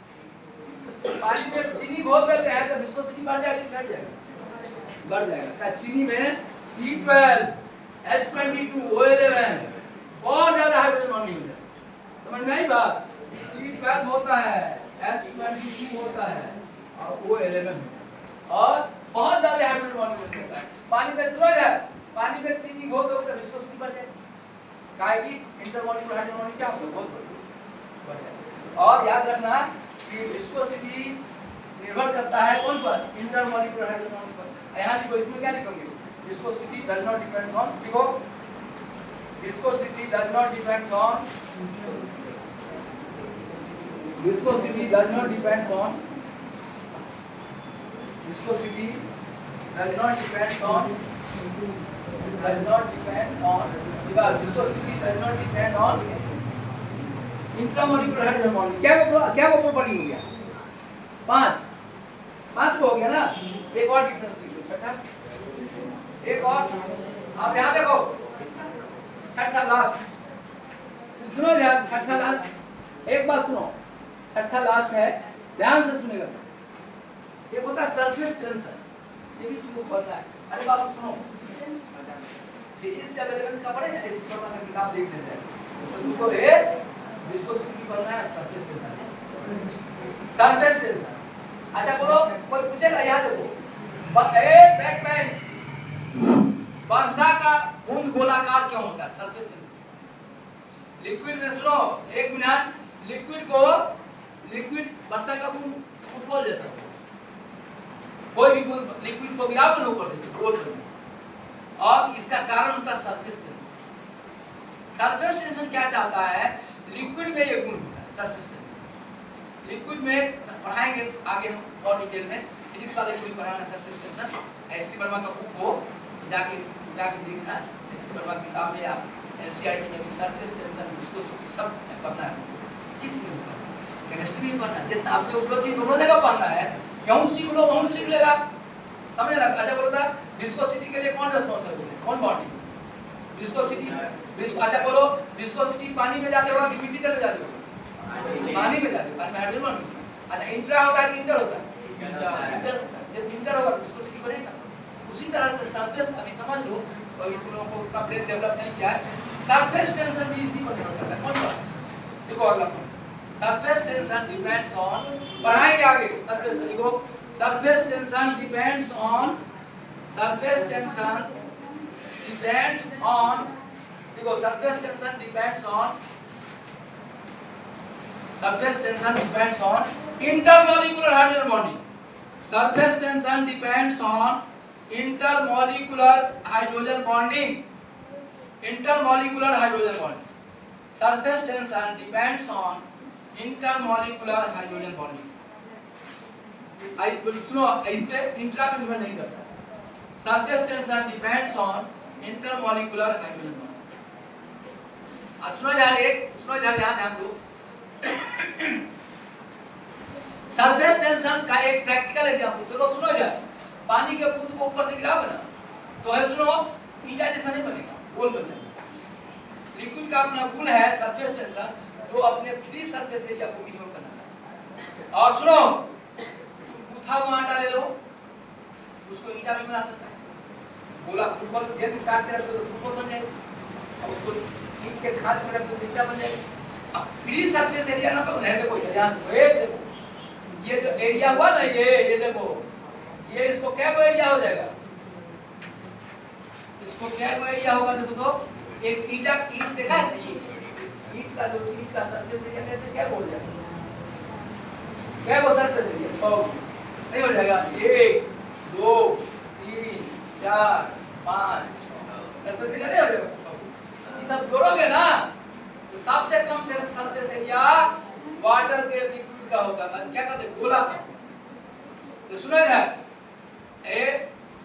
पानी में चीनी घोल देते हैं तो विस्कोसिटी बढ़ जाएगी घट जाएगा? बढ़ जाएगा। चीनी में C12 H22 O11 और ज्यादा हाइड्रोजन बॉन्डिंग है। समझ में आई बात? C12 होता है, H22 होता है और O11 और बहुत ज्यादा हाइड्रोजन बॉन्डिंग होता है। पानी में चलो यार, पानी में चीनी घोल दोगे तो विस्कोसिटी बढ़ जाएगी। काहेगी इंटरमॉलिक्यूलर हाइड्रोजन बॉन्डिंग क्या होगा? बहुत बढ़ जाएगा। और याद रखना कि विस्कोसिटी निर्भर करता है कौन पर? इंटरमॉलिक्यूलर हाइड्रोजन बॉन्ड पर। यहाँ लिखो, इसमें क्या लिखोगे? Viscosity does not depend on, देखो viscosity does not depend on viscosity does not depend on viscosity does not depend on viscosity does not depend on intramolecular hydrogen bonding. क्या वो property हो गया? 5 को हो गया ना। एक और डिफरेंस लिख लो, छठा एक और। आप यहाँ देखो छठा लास्ट, सुनो ध्यान, छठा लास्ट एक बात सुनो, छठा लास्ट है, ध्यान से सुनेगा। एक होता है सरफेस टेंशन, ये भी तुमको पढ़ना है। अरे बाबू सुनो, फिजिक्स जब 11 का पढ़ेगा इस प्रकार का किताब देख लेते हैं तो तुमको विस्कोसिटी पढ़ना है, सरफेस टेंशन। अच्छा बोलो, कोई पूछेगा? याद देखो, बैकमैन वर्षा का बूंद गोलाकार क्यों होता है? Surface tension. लिक्विड में सुनो एक मिनट, लिक्विड वर्षा का बूंद फुटबॉल जैसा होता है, कोई भी बूंद लिक्विड को गिराओ ना ऊपर से गोल बन, और इसका कारण होता है सरफेस टेंशन। सरफेस टेंशन क्या चाहता है? लिक्विड में ये गुण होता है सरफेस टेंशन। लिक्विड में पढ़ाएंगे आगे हम और डिटेल में, फिजिक्स वाले को भी पढ़ाना सरफेस टेंशन। एससी वर्मा का बुक हो तो जाके देखना, एससी वर्मा की किताब में या एनसीईआरटी में भी सरफेस टेंशन, विस्कोसिटी सब पढ़ना है। फिजिक्स में भी पढ़ना है, केमिस्ट्री में पढ़ना है, जितना आपको उपलब्धि दोनों जगह पढ़ना है। क्यों सीख लो, वहीं सीख लेगा, समझ ना? अच्छा बोलता विस्कोसिटी के लिए कौन रिस्पांसिबल है? कौन बॉडी? विस्कोसिटी। अच्छा बोलो, विस्कोसिटी पानी में जाते होगा कि मिट्टी में जाते होगा? पानी में जाते, पानी में हाइड्रोजन बॉन्ड होता है। अच्छा इंट्रा होता है कि इंटर होता है? इंटर होता है। जब इंटर होगा तो विस्कोसिटी बढ़ेगा। उसी तरह से सरफेस, अभी समझ लो, अभी तुम लोगों को उतना ब्रेन डेवलप नहीं किया है, सरफेस टेंशन भी इसी पर निर्भर करता है। कौन सा? देखो अगला point, surface tension depends on, बढ़ाएंगे आगे, सरफेस लिखो, surface tension depends on, surface tension depends on, देखो surface tension depends on, surface tension depends on intermolecular hydrogen bonding. Surface tension depends on intermolecular hydrogen bonding. Intermolecular hydrogen bonding. Surface tension depends on intermolecular hydrogen bonding. सुनो, इस पे intra पे निर्भर नहीं करता। Surface tension depends on intermolecular hydrogen bonding. सुनो इधर यहाँ ध्यान दो। सरफेस टेंशन का एक प्रैक्टिकल एग्जांपल देखो, सुनो इधर, पानी के बूंद को ऊपर से गिराओगे ना तो है, सुनो, ईटा जैसा नहीं बनेगा, गोल बन जाएगा। लिक्विड का अपना गुण है सरफेस टेंशन, जो अपने फ्री सरफेस एरिया को मिनिमम करना चाहता है। और सुनो, तुम गूथा हुआ आटा ले लो, उसको ईटा भी बना सकता है। गोला फुटबॉल गेंद काट के रखो तो फुटबॉल बन जाएगा, और उसको ईंट के खांच में रख दो तो ईटा बन जाएगा। अब फ्री सरफेस एरिया ना पे उन्हें देखो, ध्यान दो, ये देखो, ये जो एरिया हुआ ना, ये देखो, ये इसको क्या को एरिया हो जाएगा, इसको क्या को एरिया होगा, देखो तो एक ईटा, ईंट देखा है ना, ईंट का जो ईंट का सरफेस एरिया कैसे क्या हो जाएगा, क्या को सरफेस एरिया 6 नहीं हो जाएगा, 1 2 3 4 5 सरफेस एरिया नहीं हो जाएगा। ये सब जोड़ोगे ना तो सबसे कम सरफेस एरिया वाटर के लिक्विड का होगा, क्या कहते हैं, गोला का। तो सुनो इधर,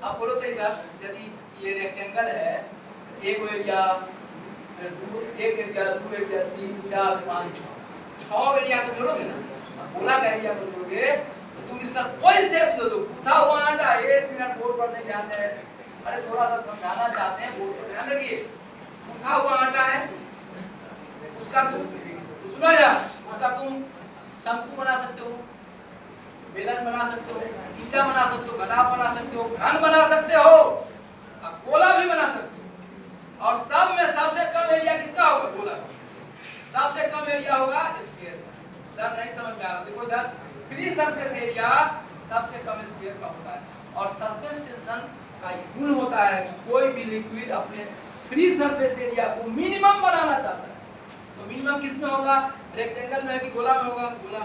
आप बोलो तो इधर, यदि ये रेक्टेंगल है, एक एरिया, एक एरिया, 2 एरिया, 3 4 5 6 एरिया को जोड़ोगे ना, गोला का एरिया को जोड़ोगे तो तुम इसका कोई शेप दे दो, गूथा हुआ आटा, 1 मिनट बोर्ड पर नहीं ध्यान दे, अरे थोड़ा सा समझाना चाहते हैं, बोर्ड पर ध्यान रखिए। गूथा हुआ आटा है, उसका तुम, सुनो यार, उसका तुम शंकु बना सकते हो, बेलन बना सकते हो, ईटा बना सकते हो, घना बना सकते हो, घन बना सकते हो, अब गोला भी बना सकते हो। और सब में सबसे कम एरिया किसका होगा, गोला का। सबसे कम एरिया होगा स्फीयर का। सर नहीं समझ में आ रहा, देखो इधर, फ्री सरफेस एरिया सबसे कम स्फीयर का होता है। और सरफेस टेंशन का गुण होता है कि कोई भी लिक्विड अपने फ्री सरफेस एरिया को मिनिमम बनाना चाहता है, तो मिनिमम किस में होगा, रेक्टेंगल में है कि गोला में होगा, गोला,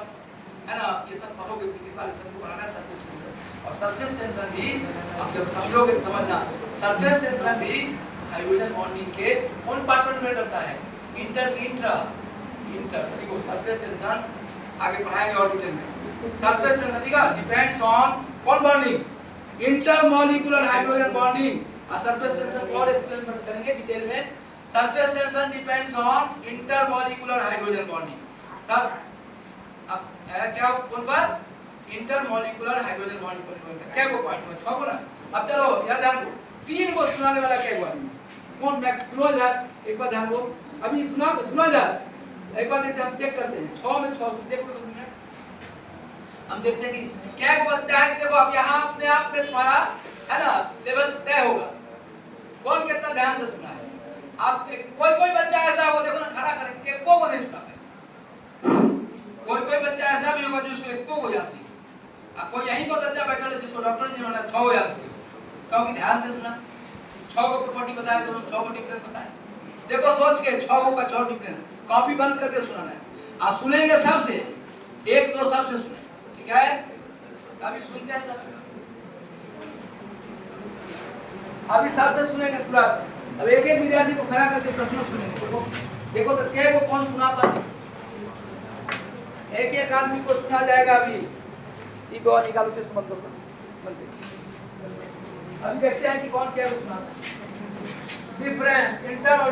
है ना। ये सब पढ़ोगे, फिजिक्स वाले सब को पढ़ाना है सरफेस टेंशन। और सरफेस टेंशन भी आप जब समझोगे तो समझना, सरफेस टेंशन भी हाइड्रोजन बॉन्डिंग के कौन पार्ट में निर्भर करता है, इंटर की इंट्रा, इंटर। देखो सरफेस टेंशन आगे पढ़ाएंगे और डिटेल में। सरफेस टेंशन लिखा, डिपेंड्स ऑन कौन बॉन्डिंग, इंटरमॉलिक्यूलर हाइड्रोजन बॉन्डिंग। और सरफेस टेंशन और एक्सप्लेन करेंगे डिटेल में। Surface tension depends on intermolecular hydrogen bonding. Sir अब क्या कौन पर, इंटरमॉलिक्यूलर हाइड्रोजन बॉन्डिंग पर निर्भर करता है। क्या को पॉइंट में 6 को ना। अब चलो यार ध्यान दो, 3 को सुनाने वाला क्या हुआ, कौन बैक, सुनो यार एक बार ध्यान दो, अभी सुना यार एक बार देखते हैं, हम चेक करते हैं 6 में 6 देखो तो तुमने, हम देखते हैं कि क्या को बच्चा है कि देखो अब यहाँ अपने आप में तुम्हारा है ना लेवल तय होगा, कौन कितना ध्यान से सुना है। आप कोई बच्चा ऐसा हो, देखो ना, खड़ा करें, एक को नहीं सुना है, कोई बच्चा ऐसा भी होगा जिसको एक को जाती है। अब कोई यहीं पर बच्चा बैठा है जिसको डॉक्टर जी ने 6 हो जाती है, क्योंकि ध्यान से सुना, 6 को प्रॉपर्टी बताया, तो 6 को डिफरेंस बताया। देखो सोच के 6 को का 6 डिफरेंस, कॉपी बंद करके सुनाना है। आप सुनेंगे सबसे, 1 2 सबसे सुने, ठीक है। अभी सुनते हैं सब, अभी सबसे सुनेंगे तुरंत। अब एक विद्यार्थी को खड़ा करके प्रश्न सुनेंगे। देखो तो क्या को कौन सुना पाते, एक आदमी को सुना जाएगा। अभी निकालो तो इसको बंद करो, अभी देखते हैं कि कौन क्या सुनाता है। Difference inter